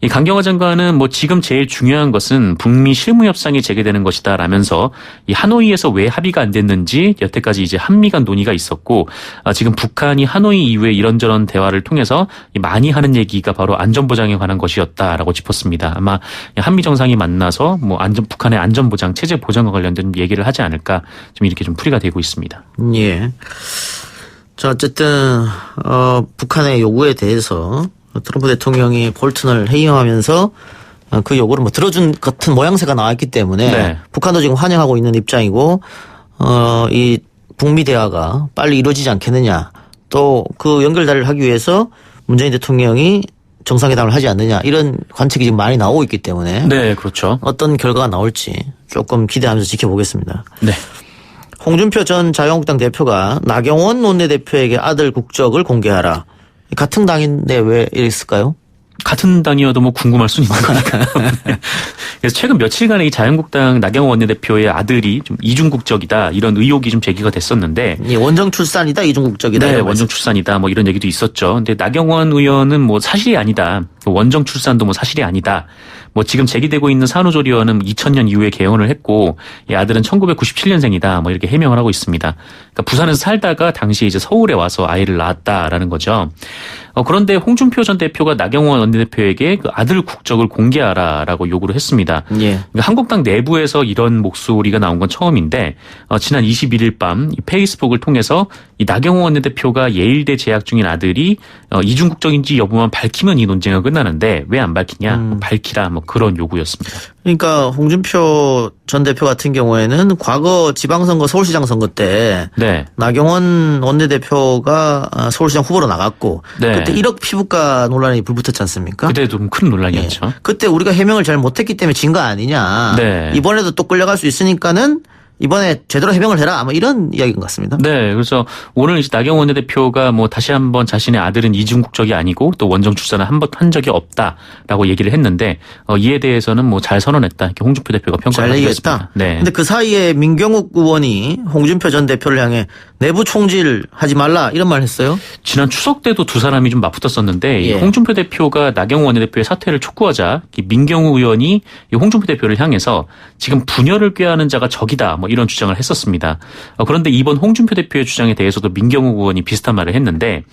Speaker 1: 이 강경화 장관은 지금 제일 중요한 것은 북미 실무협상이 재개되는 것이다라면서 이 하노이에서 왜 합의가 안 됐는지 여태까지 이제 한미 간 논의가 있었고 지금 북한이 하노이 이후에 이런저런 대화를 통해서 많이 하는 얘기가 바로 안전보장에 관한 것이었다라고 짚었습니다. 아마 한미 정상이 만나서 북한의 안전보장, 체제 보장과 관련된 얘기를 하지 않을까 좀 이렇게 좀 풀이가 되고 있습니다.
Speaker 4: 예. 자, 어쨌든 북한의 요구에 대해서 트럼프 대통령이 볼튼을 해임하면서 그 요구를 들어준 같은 모양새가 나왔기 때문에
Speaker 1: 네.
Speaker 4: 북한도 지금 환영하고 있는 입장이고 이 북미 대화가 빨리 이루어지지 않겠느냐. 또 그 연결다리를 하기 위해서 문재인 대통령이 정상회담을 하지 않느냐 이런 관측이 지금 많이 나오고 있기 때문에
Speaker 1: 네, 그렇죠.
Speaker 4: 어떤 결과가 나올지 조금 기대하면서 지켜보겠습니다.
Speaker 1: 네.
Speaker 4: 홍준표 전 자유한국당 대표가 나경원 원내대표에게 아들 국적을 공개하라. 같은 당인데 왜 이랬을까요?
Speaker 1: 같은 당이어도 뭐 궁금할 수는 있는 거니까요. 네. 그래서 최근 며칠간에 이 자유한국당 나경원 원내대표의 아들이 좀 이중국적이다 이런 의혹이 좀 제기가 됐었는데.
Speaker 4: 예, 원정 출산이다, 이중국적이다.
Speaker 1: 네, 원정 출산이다 뭐 이런 얘기도 있었죠. 근데 나경원 의원은 뭐 사실이 아니다. 원정 출산도 뭐 사실이 아니다. 뭐 지금 제기되고 있는 산후조리원은 2000년 이후에 개원을 했고 이 아들은 1997년생이다. 뭐 이렇게 해명을 하고 있습니다. 그러니까 부산에서 살다가 당시 이제 서울에 와서 아이를 낳았다라는 거죠. 그런데 홍준표 전 대표가 나경원 원내대표에게 그 아들 국적을 공개하라라고 요구를 했습니다.
Speaker 4: 예.
Speaker 1: 그러니까 한국당 내부에서 이런 목소리가 나온 건 처음인데 지난 21일 밤 이 페이스북을 통해서 이 나경원 원내대표가 예일대 재학 중인 아들이 이중국적인지 여부만 밝히면 이 논쟁은 끝나는데 왜 안 밝히냐? 밝히라 뭐 그런 요구였습니다.
Speaker 4: 그러니까 홍준표 전 대표 같은 경우에는 과거 지방선거 서울시장 선거 때
Speaker 1: 네.
Speaker 4: 나경원 원내대표가 서울시장 후보로 나갔고
Speaker 1: 네.
Speaker 4: 그때 1억 피부과 논란이 불붙었지 않습니까?
Speaker 1: 그때 좀 큰 논란이었죠.
Speaker 4: 예. 그때 우리가 해명을 잘 못했기 때문에 진 거 아니냐.
Speaker 1: 네.
Speaker 4: 이번에도 또 끌려갈 수 있으니까는 이번에 제대로 해명을 해라. 아마 이런 이야기인 것 같습니다.
Speaker 1: 네. 그래서 오늘 이제 나경원 원내대표가 뭐 다시 한번 자신의 아들은 이중국적이 아니고 또 원정 출산을 한 적이 없다라고 얘기를 했는데 이에 대해서는 뭐 잘 선언했다. 이렇게 홍준표 대표가 평가를
Speaker 4: 잘
Speaker 1: 했습니다.
Speaker 4: 얘기했다.
Speaker 1: 네.
Speaker 4: 근데 그 사이에 민경욱 의원이 홍준표 전 대표를 향해 내부 총질하지 말라 이런 말 했어요.
Speaker 1: 지난 추석 때도 두 사람이 좀 맞붙었었는데
Speaker 4: 예.
Speaker 1: 이 홍준표 대표가 나경원 원내대표의 사퇴를 촉구하자 이 민경욱 의원이 이 홍준표 대표를 향해서 지금 분열을 꾀하는 자가 적이다 뭐 이런 주장을 했었습니다. 그런데 이번 홍준표 대표의 주장에 대해서도 민경욱 의원이 비슷한 말을 했는데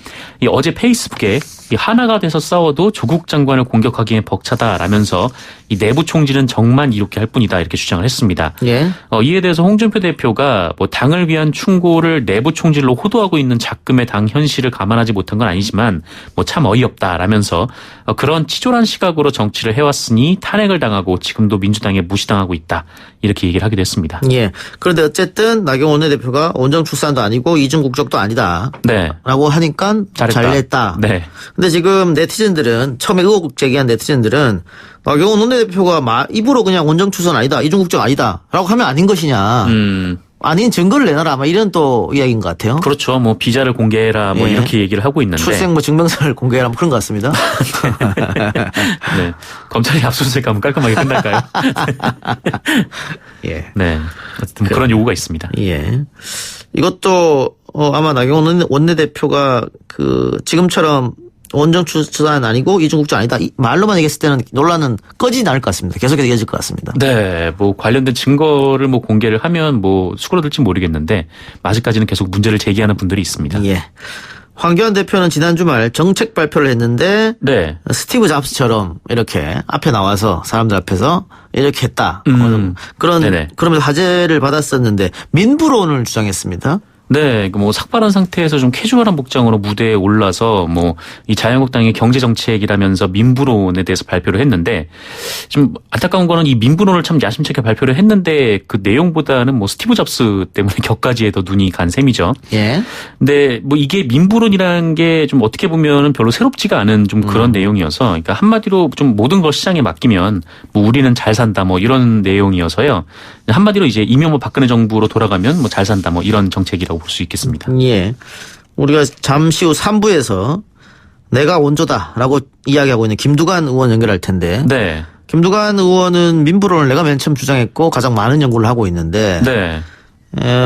Speaker 1: 이 어제 페이스북에 이 하나가 돼서 싸워도 조국 장관을 공격하기엔 벅차다라면서 이 내부 총질은 정만 이렇게 할 뿐이다 이렇게 주장을 했습니다.
Speaker 4: 예.
Speaker 1: 이에 대해서 홍준표 대표가 뭐 당을 위한 충고를 내부 총질로 호도하고 있는 작금의 당 현실을 감안하지 못한 건 아니지만 뭐 참 어이없다라면서 그런 치졸한 시각으로 정치를 해왔으니 탄핵을 당하고 지금도 민주당에 무시당하고 있다 이렇게 얘기를 하기도 했습니다.
Speaker 4: 예. 그런데 어쨌든 나경원 원내대표가 원정 출산도 아니고 이중국적도 아니다.
Speaker 1: 네.
Speaker 4: 라고 하니까 잘했다.
Speaker 1: 네.
Speaker 4: 근데 지금 네티즌들은 처음에 의혹 제기한 네티즌들은 나경원 원내대표가 입으로 그냥 원정 출산 아니다. 이중국적 아니다. 라고 하면 아닌 것이냐. 아닌 증거를 내놔라. 아마 이런 또 이야기인 것 같아요.
Speaker 1: 그렇죠. 뭐 비자를 공개해라. 뭐
Speaker 4: 예.
Speaker 1: 이렇게 얘기를 하고 있는데.
Speaker 4: 출생 증명서를 공개해라. 뭐 그런 것 같습니다.
Speaker 1: 네. 검찰이 압수수색하면 깔끔하게 끝날까요?
Speaker 4: 예.
Speaker 1: 네. 어쨌든 뭐 그런 요구가 있습니다.
Speaker 4: 예. 이것도 아마 나경원 원내대표가 지금처럼 원정 출산 아니고 이중국적 아니다. 말로만 얘기했을 때는 논란은 꺼지진 않을 것 같습니다. 계속해서 이어질 것 같습니다.
Speaker 1: 네, 뭐 관련된 증거를 뭐 공개를 하면 뭐 수그러들지 모르겠는데 아직까지는 계속 문제를 제기하는 분들이 있습니다.
Speaker 4: 예. 황교안 대표는 지난 주말 정책 발표를 했는데
Speaker 1: 네.
Speaker 4: 스티브 잡스처럼 이렇게 앞에 나와서 사람들 앞에서 이렇게 했다. 그러면서 화제를 받았었는데 민부론을 주장했습니다.
Speaker 1: 네, 뭐 삭발한 상태에서 좀 캐주얼한 복장으로 무대에 올라서 뭐 이 자유한국당의 경제 정책이라면서 민부론에 대해서 발표를 했는데 좀 안타까운 거는 이 민부론을 참 야심차게 발표를 했는데 그 내용보다는 뭐 스티브 잡스 때문에 격까지에 더 눈이 간 셈이죠.
Speaker 4: 예.
Speaker 1: 근데 뭐 이게 민부론이라는 게 좀 어떻게 보면은 별로 새롭지가 않은 좀 그런 내용이어서 그러니까 한마디로 좀 모든 걸 시장에 맡기면 뭐 우리는 잘 산다 뭐 이런 내용이어서요. 한마디로 이제 이명박 박근혜 정부로 돌아가면 뭐 잘 산다 뭐 이런 정책이라고 볼 수 있겠습니다.
Speaker 4: 예. 우리가 잠시 후 3부에서 내가 원조다라고 이야기하고 있는 김두관 의원 연결할 텐데.
Speaker 1: 네.
Speaker 4: 김두관 의원은 민부론을 내가 맨 처음 주장했고 가장 많은 연구를 하고 있는데.
Speaker 1: 네.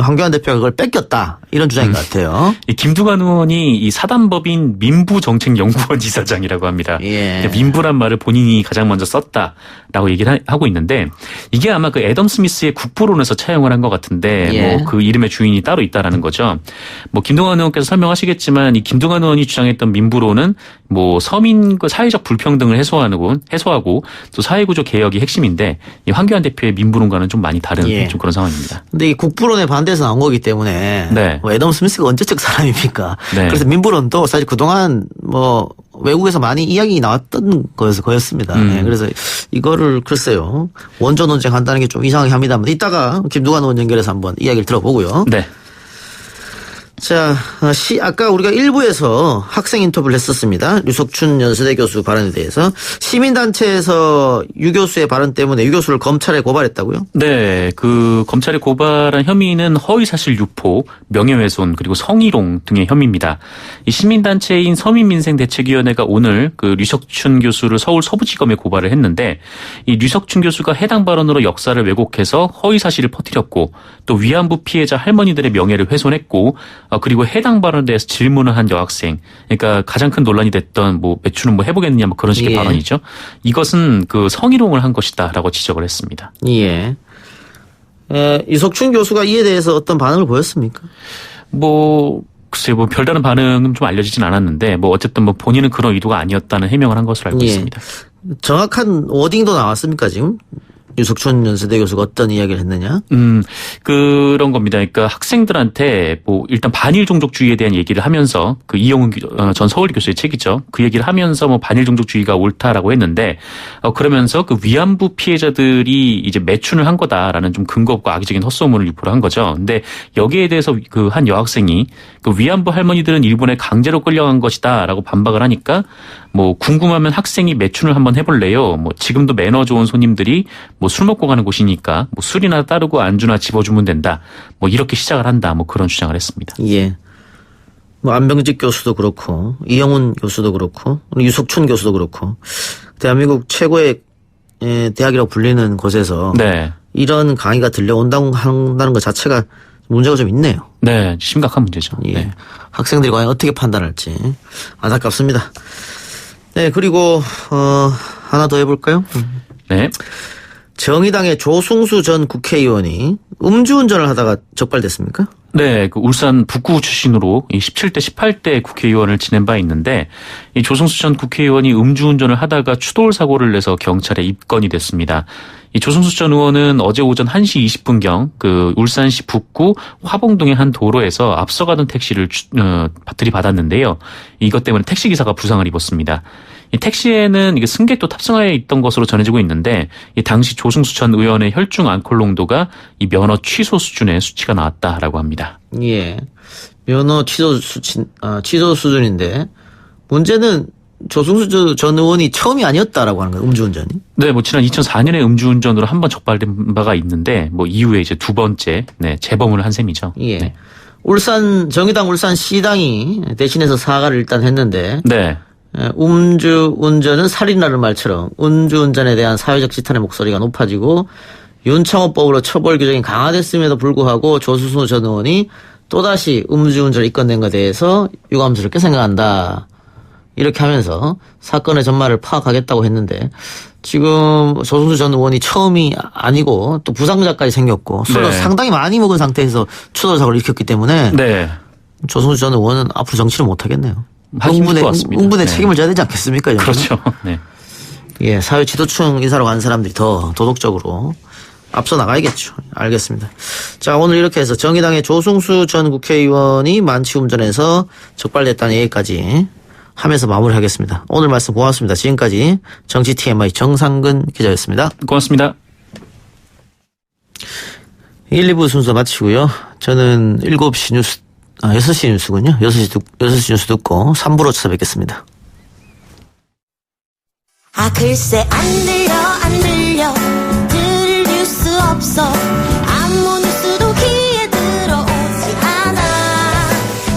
Speaker 4: 황교안 대표가 그걸 뺏겼다. 이런 주장인 것 같아요.
Speaker 1: 이 김두관 의원이 이 사단법인 민부정책연구원 이사장이라고 합니다.
Speaker 4: 예.
Speaker 1: 민부란 말을 본인이 가장 먼저 썼다라고 얘기를 하고 있는데 이게 아마 그 애덤 스미스의 국부론에서 차용을 한 것 같은데
Speaker 4: 예.
Speaker 1: 뭐 그 이름의 주인이 따로 있다라는 거죠. 뭐 김두관 의원께서 설명하시겠지만 이 김두관 의원이 주장했던 민부론은 뭐 서민과 사회적 불평등을 해소하고 또 사회구조 개혁이 핵심인데 이 황교안 대표의 민부론과는 좀 많이 다른
Speaker 4: 예.
Speaker 1: 좀 그런 상황입니다.
Speaker 4: 근데 이 국부론에 반대해서 나온 거기 때문에
Speaker 1: 네.
Speaker 4: 뭐 애덤 스미스가 언제적 사람입니까?
Speaker 1: 네.
Speaker 4: 그래서 민부론도 사실 그동안 뭐 외국에서 많이 이야기 나왔던 거였습니다. 네. 그래서 이거를 글쎄요. 원조 논쟁한다는 게 좀 이상하게 합니다만 이따가 김두관 의원 연결해서 한번 이야기를 들어보고요.
Speaker 1: 네.
Speaker 4: 자, 아까 우리가 1부에서 학생 인터뷰를 했었습니다. 류석춘 연세대 교수 발언에 대해서. 시민단체에서 유 교수의 발언 때문에 유 교수를 검찰에 고발했다고요?
Speaker 1: 네, 그 검찰에 고발한 혐의는 허위사실 유포, 명예훼손 그리고 성희롱 등의 혐의입니다. 이 시민단체인 서민민생대책위원회가 오늘 그 류석춘 교수를 서울 서부지검에 고발을 했는데 이 류석춘 교수가 해당 발언으로 역사를 왜곡해서 허위사실을 퍼뜨렸고 또 위안부 피해자 할머니들의 명예를 훼손했고 그리고 해당 발언에 대해서 질문을 한 여학생, 그러니까 가장 큰 논란이 됐던 뭐 매춘은 뭐 해보겠느냐 뭐 그런 식의 발언이죠. 이것은 그 성희롱을 한 것이다라고 지적을 했습니다.
Speaker 4: 예. 이석춘 교수가 이에 대해서 어떤 반응을 보였습니까?
Speaker 1: 글쎄 별다른 반응은 좀 알려지진 않았는데 어쨌든 본인은 그런 의도가 아니었다는 해명을 한 것으로 알고 있습니다.
Speaker 4: 정확한 워딩도 나왔습니까 지금? 유석춘 연세대 교수가 어떤 이야기를 했느냐?
Speaker 1: 그런 겁니다. 그러니까 학생들한테 일단 반일 종족주의에 대한 얘기를 하면서 그 이영훈 전 서울대 교수의 책이죠. 그 얘기를 하면서 반일 종족주의가 옳다라고 했는데 그러면서 그 위안부 피해자들이 이제 매춘을 한 거다라는 좀 근거 없고 악의적인 헛소문을 유포를 한 거죠. 근데 여기에 대해서 그 한 여학생이 그 위안부 할머니들은 일본에 강제로 끌려간 것이다라고 반박을 하니까 궁금하면 학생이 매춘을 한번 해볼래요. 지금도 매너 좋은 손님들이 술 먹고 가는 곳이니까 술이나 따르고 안주나 집어주면 된다. 이렇게 시작을 한다. 그런 주장을 했습니다.
Speaker 4: 예. 안병직 교수도 그렇고 이영훈 교수도 그렇고 유석춘 교수도 그렇고 대한민국 최고의 대학이라고 불리는 곳에서
Speaker 1: 네.
Speaker 4: 이런 강의가 들려온다고 한다는 것 자체가 문제가 좀 있네요.
Speaker 1: 네, 심각한 문제죠.
Speaker 4: 예.
Speaker 1: 네.
Speaker 4: 학생들이 과연 어떻게 판단할지 안타깝습니다. 네, 그리고 하나 더 해볼까요?
Speaker 1: 네.
Speaker 4: 정의당의 조승수 전 국회의원이 음주운전을 하다가 적발됐습니까?
Speaker 1: 네, 그 울산 북구 출신으로 17대, 18대 국회의원을 지낸 바 있는데 이 조승수 전 국회의원이 음주운전을 하다가 추돌 사고를 내서 경찰에 입건이 됐습니다. 이 조승수 전 의원은 어제 오전 1시 20분경 그 울산시 북구 화봉동의 한 도로에서 앞서가던 택시를 들이받았는데요. 이것 때문에 택시기사가 부상을 입었습니다. 이 택시에는 이게 승객도 탑승하여 있던 것으로 전해지고 있는데 이 당시 조승수 전 의원의 혈중 알코올 농도가 이 면허 취소 수준의 수치가 나왔다라고 합니다.
Speaker 4: 예. 면허 취소 수준인데 문제는 조승수 전 의원이 처음이 아니었다라고 하는 거예요. 음주운전이.
Speaker 1: 네, 지난 2004년에 음주운전으로 한 번 적발된 바가 있는데 이후에 이제 두 번째 재범을 한 셈이죠.
Speaker 4: 예.
Speaker 1: 네.
Speaker 4: 정의당 울산시당이 대신해서 사과를 일단 했는데.
Speaker 1: 네.
Speaker 4: 음주운전은 살인이라는 말처럼 음주운전에 대한 사회적 지탄의 목소리가 높아지고 윤창호법으로 처벌 규정이 강화됐음에도 불구하고 조승수 전 의원이 또다시 음주운전을 이끌어낸 것에 대해서 유감스럽게 생각한다. 이렇게 하면서 사건의 전말을 파악하겠다고 했는데 지금 조승수 전 의원이 처음이 아니고 또 부상자까지 생겼고 술을 상당히 많이 먹은 상태에서 추돌 사고를 일으켰기 때문에 조승수 전 의원은 앞으로 정치를 못하겠네요. 응분의 책임을 져야 되지 않겠습니까?
Speaker 1: 그렇죠. 네.
Speaker 4: 예, 사회 지도층 인사로 간 사람들이 더 도덕적으로 앞서 나가야겠죠. 알겠습니다. 자, 오늘 이렇게 해서 정의당의 조승수 전 국회의원이 만취운전해서 적발됐다는 얘기까지 하면서 마무리하겠습니다. 오늘 말씀 고맙습니다. 지금까지 정치 TMI 정상근 기자였습니다.
Speaker 1: 고맙습니다.
Speaker 4: 1, 2부 순서 마치고요. 저는 7시 뉴스 6시 뉴스군요. 6시 뉴스 듣고 3부로 찾아뵙겠습니다.
Speaker 10: 글쎄 안 들려 들을 뉴스 없어 아무 뉴스도 귀에 들어오지 않아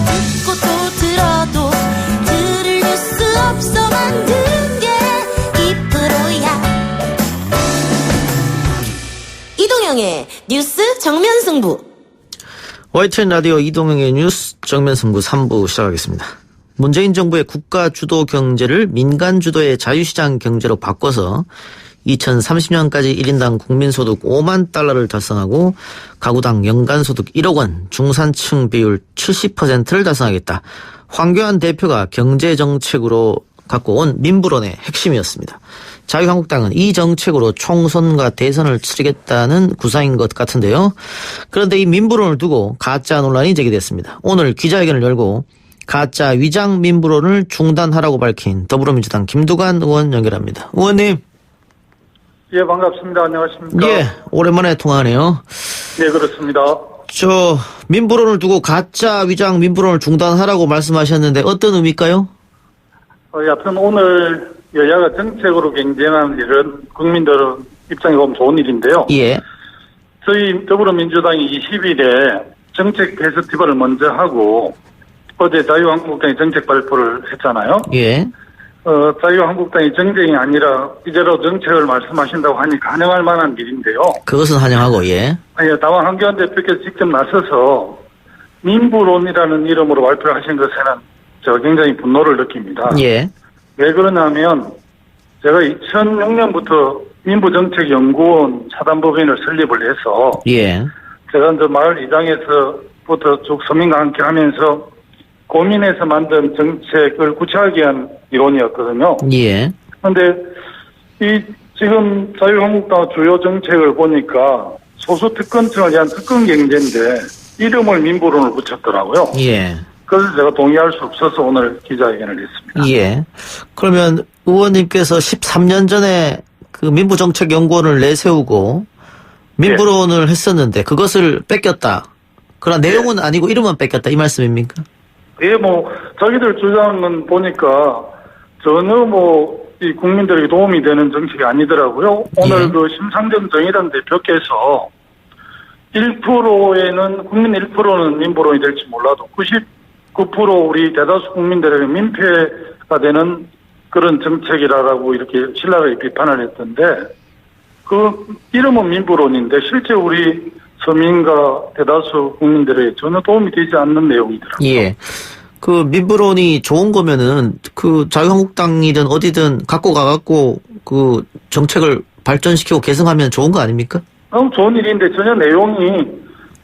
Speaker 10: 듣고 또 들어도 들을 뉴스 없어 만든 게 2%야 이동영의 뉴스 정면 승부
Speaker 4: YTN 라디오 이동영의 뉴스 정면 승부 3부 시작하겠습니다. 문재인 정부의 국가 주도 경제를 민간 주도의 자유시장 경제로 바꿔서 2030년까지 1인당 국민소득 5만 달러를 달성하고 가구당 연간소득 1억 원, 중산층 비율 70%를 달성하겠다. 황교안 대표가 경제정책으로 갖고 온 민부론의 핵심이었습니다. 자유한국당은 이 정책으로 총선과 대선을 치르겠다는 구상인 것 같은데요. 그런데 이 민부론을 두고 가짜 논란이 제기됐습니다. 오늘 기자회견을 열고 가짜 위장 민부론을 중단하라고 밝힌 더불어민주당 김두관 의원 연결합니다. 의원님.
Speaker 11: 예, 반갑습니다. 안녕하십니까.
Speaker 4: 예, 오랜만에 통화하네요.
Speaker 11: 네, 그렇습니다.
Speaker 4: 민부론을 두고 가짜 위장 민부론을 중단하라고 말씀하셨는데 어떤 의미일까요?
Speaker 11: 여하튼 오늘 여야가 정책으로 경쟁하는 일은 국민들 입장에 보면 좋은 일인데요.
Speaker 4: 예.
Speaker 11: 저희 더불어민주당이 20일에 정책 페스티벌을 먼저 하고 어제 자유한국당이 정책 발표를 했잖아요.
Speaker 4: 예.
Speaker 11: 자유한국당이 정쟁이 아니라 이제로 정책을 말씀하신다고 하니 가능할 만한 일인데요.
Speaker 4: 그것은 환영하고, 예.
Speaker 11: 아니, 다만 한교안 대표께서 직접 나서서 민부론이라는 이름으로 발표를 하신 것에는 제가 굉장히 분노를 느낍니다.
Speaker 4: 예.
Speaker 11: 왜 그러냐면 제가 2006년부터 민부정책연구원 사단법인을 설립을 해서
Speaker 4: 예.
Speaker 11: 제가 이제 마을 이장에서부터 쭉 서민과 함께 하면서 고민해서 만든 정책을 구체하게 한 이론이었거든요.
Speaker 4: 예.
Speaker 11: 그런데 이 지금 자유한국당 주요 정책을 보니까 소수 특권층을 위한 특권 경제인데 이름을 민부론을 붙였더라고요.
Speaker 4: 예.
Speaker 11: 그래서 제가 동의할 수 없어서 오늘 기자회견을 했습니다.
Speaker 4: 예. 그러면 의원님께서 13년 전에 그 민부정책연구원을 내세우고 민부론을 했었는데 그것을 뺏겼다. 그러나 내용은 아니고 이름만 뺏겼다. 이 말씀입니까?
Speaker 11: 예, 자기들 주장은 보니까 전혀 이 국민들에게 도움이 되는 정책이 아니더라고요. 오늘
Speaker 4: 예.
Speaker 11: 그 심상정 정의당 대표께서 1%에는, 국민 1%는 민부론이 될지 몰라도 99% 우리 대다수 국민들에게 민폐가 되는 그런 정책이라고 이렇게 신랄하게 비판을 했던데, 그 이름은 민부론인데 실제 우리 서민과 대다수 국민들에게 전혀 도움이 되지 않는 내용이더라고요.
Speaker 4: 예. 그 민부론이 좋은 거면은 그 자유한국당이든 어디든 갖고 가갖고 그 정책을 발전시키고 개선하면 좋은 거 아닙니까?
Speaker 11: 너무 좋은 일인데 전혀 내용이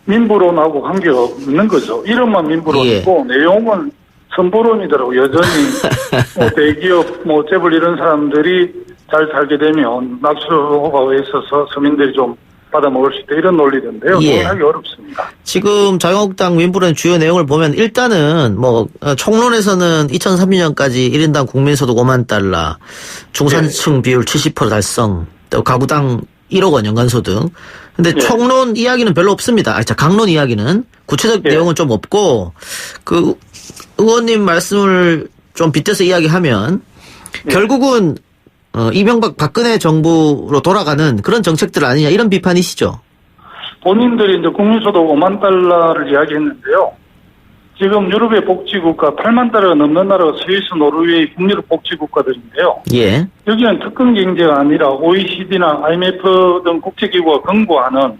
Speaker 11: 민부론하고 관계가 없는 거죠. 이름만 민부론이고 내용은 선부론이더라고요. 여전히 대기업, 재벌 이런 사람들이 잘 살게 되면 낙수가 있어서 서민들이 좀 받아먹을 수 있다. 이런 논리던데요.
Speaker 4: 예.
Speaker 11: 하기 어렵습니다.
Speaker 4: 지금 자유한국당 민부론의 주요 내용을 보면 일단은 총론에서는 2030년까지 1인당 국민소득 5만 달러, 중산층 비율 70% 달성, 또 가구당 1억 원 연간소득. 근데 총론 이야기는 별로 없습니다. 강론 이야기는 구체적 내용은 좀 없고 그 의원님 말씀을 좀 빗대서 이야기하면 결국은 이명박 박근혜 정부로 돌아가는 그런 정책들 아니냐 이런 비판이시죠?
Speaker 11: 본인들이 이제 국민소득 5만 달러를 이야기했는데요. 지금 유럽의 복지국가 8만 달러가 넘는 나라가 스위스, 노르웨이, 북유럽 복지국가들인데요.
Speaker 4: 예.
Speaker 11: 여기는 특권 경제가 아니라 OECD나 IMF 등 국제기구가 권고하는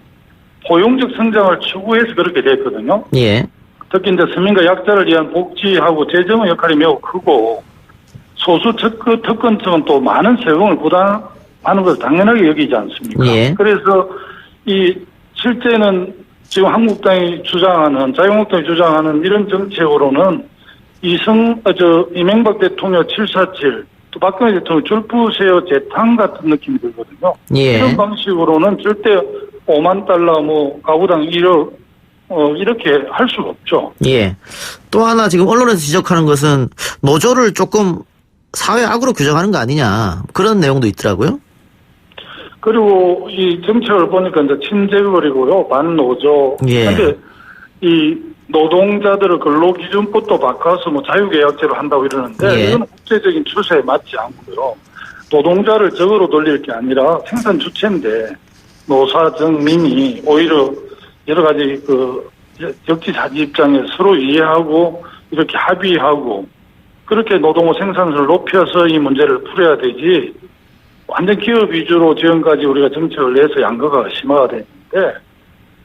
Speaker 11: 포용적 성장을 추구해서 그렇게 됐거든요.
Speaker 4: 예.
Speaker 11: 특히 이제 서민과 약자를 위한 복지하고 재정의 역할이 매우 크고 소수 특권층은 또 많은 세금을 부담하는 것을 당연하게 여기지 않습니까?
Speaker 4: 예.
Speaker 11: 그래서 실제는 지금 자유한국당이 주장하는 이런 정책으로는 이명박 대통령 747, 또 박근혜 대통령 줄부세어 재탕 같은 느낌이 들거든요.
Speaker 4: 예.
Speaker 11: 이런 방식으로는 절대 5만 달러, 가구당 1억, 이렇게 할 수가 없죠.
Speaker 4: 예. 또 하나 지금 언론에서 지적하는 것은 노조를 조금 사회 악으로 규정하는 거 아니냐. 그런 내용도 있더라고요.
Speaker 11: 그리고 이 정책을 보니까 이제 친재벌이고요. 반노조.
Speaker 4: 예.
Speaker 11: 근데 이 노동자들의 근로기준법도 바꿔서 자유계약제로 한다고 이러는데
Speaker 4: 예.
Speaker 11: 이건 국제적인 추세에 맞지 않고요. 노동자를 적으로 돌릴 게 아니라 생산 주체인데 노사, 정민이 오히려 여러 가지 역지사지 입장에 서로 이해하고 이렇게 합의하고 그렇게 노동의 생산성을 높여서 이 문제를 풀어야 되지 완전 기업 위주로 지금까지 우리가 정책을 내서 양극화가 심화가 됐는데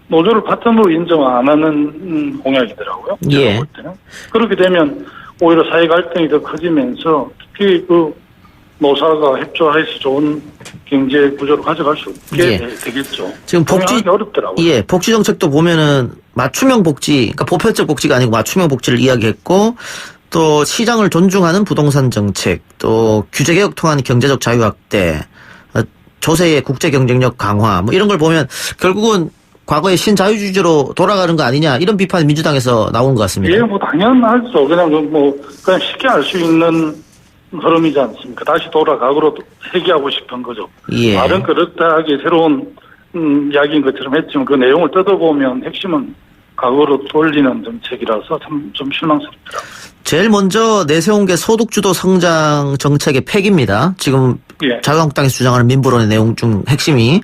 Speaker 11: 노조를 파트너로 인정 안 하는 공약이더라고요.
Speaker 4: 예.
Speaker 11: 제가 볼 때는. 그렇게 되면 오히려 사회 갈등이 더 커지면서 특히 노사가 협조해서 좋은 경제 구조로 가져갈 수 없게 되겠죠. 지금 어렵더라고요.
Speaker 4: 예, 복지 정책도 보면은 맞춤형 복지, 그러니까 보편적 복지가 아니고 맞춤형 복지를 이야기했고 또 시장을 존중하는 부동산 정책, 또 규제 개혁 통한 경제적 자유 확대, 조세의 국제 경쟁력 강화, 이런 걸 보면 결국은 과거의 신자유주의로 돌아가는 거 아니냐 이런 비판이 민주당에서 나온 것 같습니다.
Speaker 11: 예, 당연하죠. 그냥 쉽게 알 수 있는 흐름이지 않습니까? 다시 돌아가고로 회귀하고 싶은 거죠.
Speaker 4: 예.
Speaker 11: 말은 그렇다 하게 새로운 이야기인 것처럼 했지만 그 내용을 뜯어보면 핵심은 과거로 돌리는 정책이라서 참 좀 실망스럽더라고요.
Speaker 4: 제일 먼저 내세운 게 소득주도 성장 정책의 폐기입니다. 지금
Speaker 11: 예.
Speaker 4: 자유한국당에서 주장하는 민부론의 내용 중 핵심이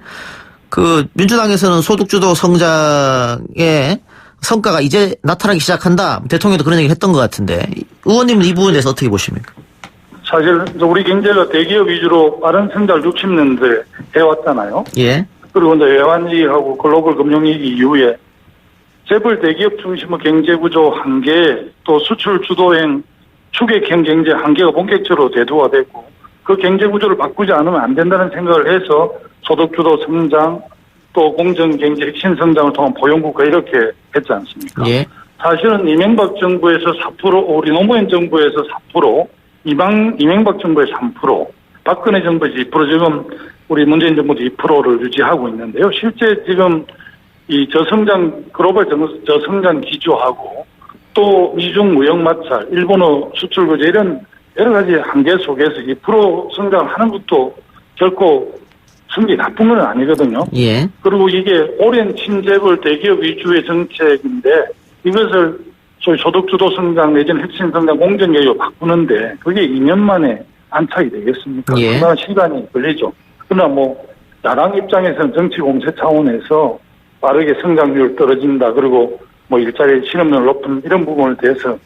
Speaker 4: 그 민주당에서는 소득주도 성장의 성과가 이제 나타나기 시작한다. 대통령도 그런 얘기를 했던 것 같은데 의원님은 이 부분에 대해서 어떻게 보십니까?
Speaker 11: 사실 우리 경제가 대기업 위주로 빠른 성장을 60년대 해왔잖아요.
Speaker 4: 예.
Speaker 11: 그리고 이제 외환위기하고 글로벌 금융위기 이후에 재벌 대기업 중심의 경제구조 한계, 또 수출 주도형 추격형 경제 한계가 본격적으로 대두화되고 그 경제구조를 바꾸지 않으면 안 된다는 생각을 해서 소득주도 성장, 또 공정경제 핵심 성장을 통한 보형국가 이렇게 했지 않습니까?
Speaker 4: 예.
Speaker 11: 사실은 이명박 정부에서 4%, 우리 노무현 정부에서 4%, 이명박 정부에서 3%, 박근혜 정부에서 2%, 지금 우리 문재인 정부도 2%를 유지하고 있는데요. 실제 지금 이 저성장, 글로벌 저성장 기조하고 또 미중 무역 마찰, 일본어 수출 규제 이런 여러 가지 한계 속에서 2% 성장하는 것도 결코 성격이 나쁜 건 아니거든요.
Speaker 4: 예.
Speaker 11: 그리고 이게 오랜 친재벌 대기업 위주의 정책인데 이것을 소위 소득주도 성장 내지는 핵심 성장 공정계획으로 바꾸는데 그게 2년 만에 안착이 되겠습니까?
Speaker 4: 예.
Speaker 11: 상당한 시간이 걸리죠. 그러나 뭐 야당 입장에서는 정치 공세 차원에서 빠르게 성장률 떨어진다. 그리고 뭐 일자리 실업률 높은 이런 부분에 대해서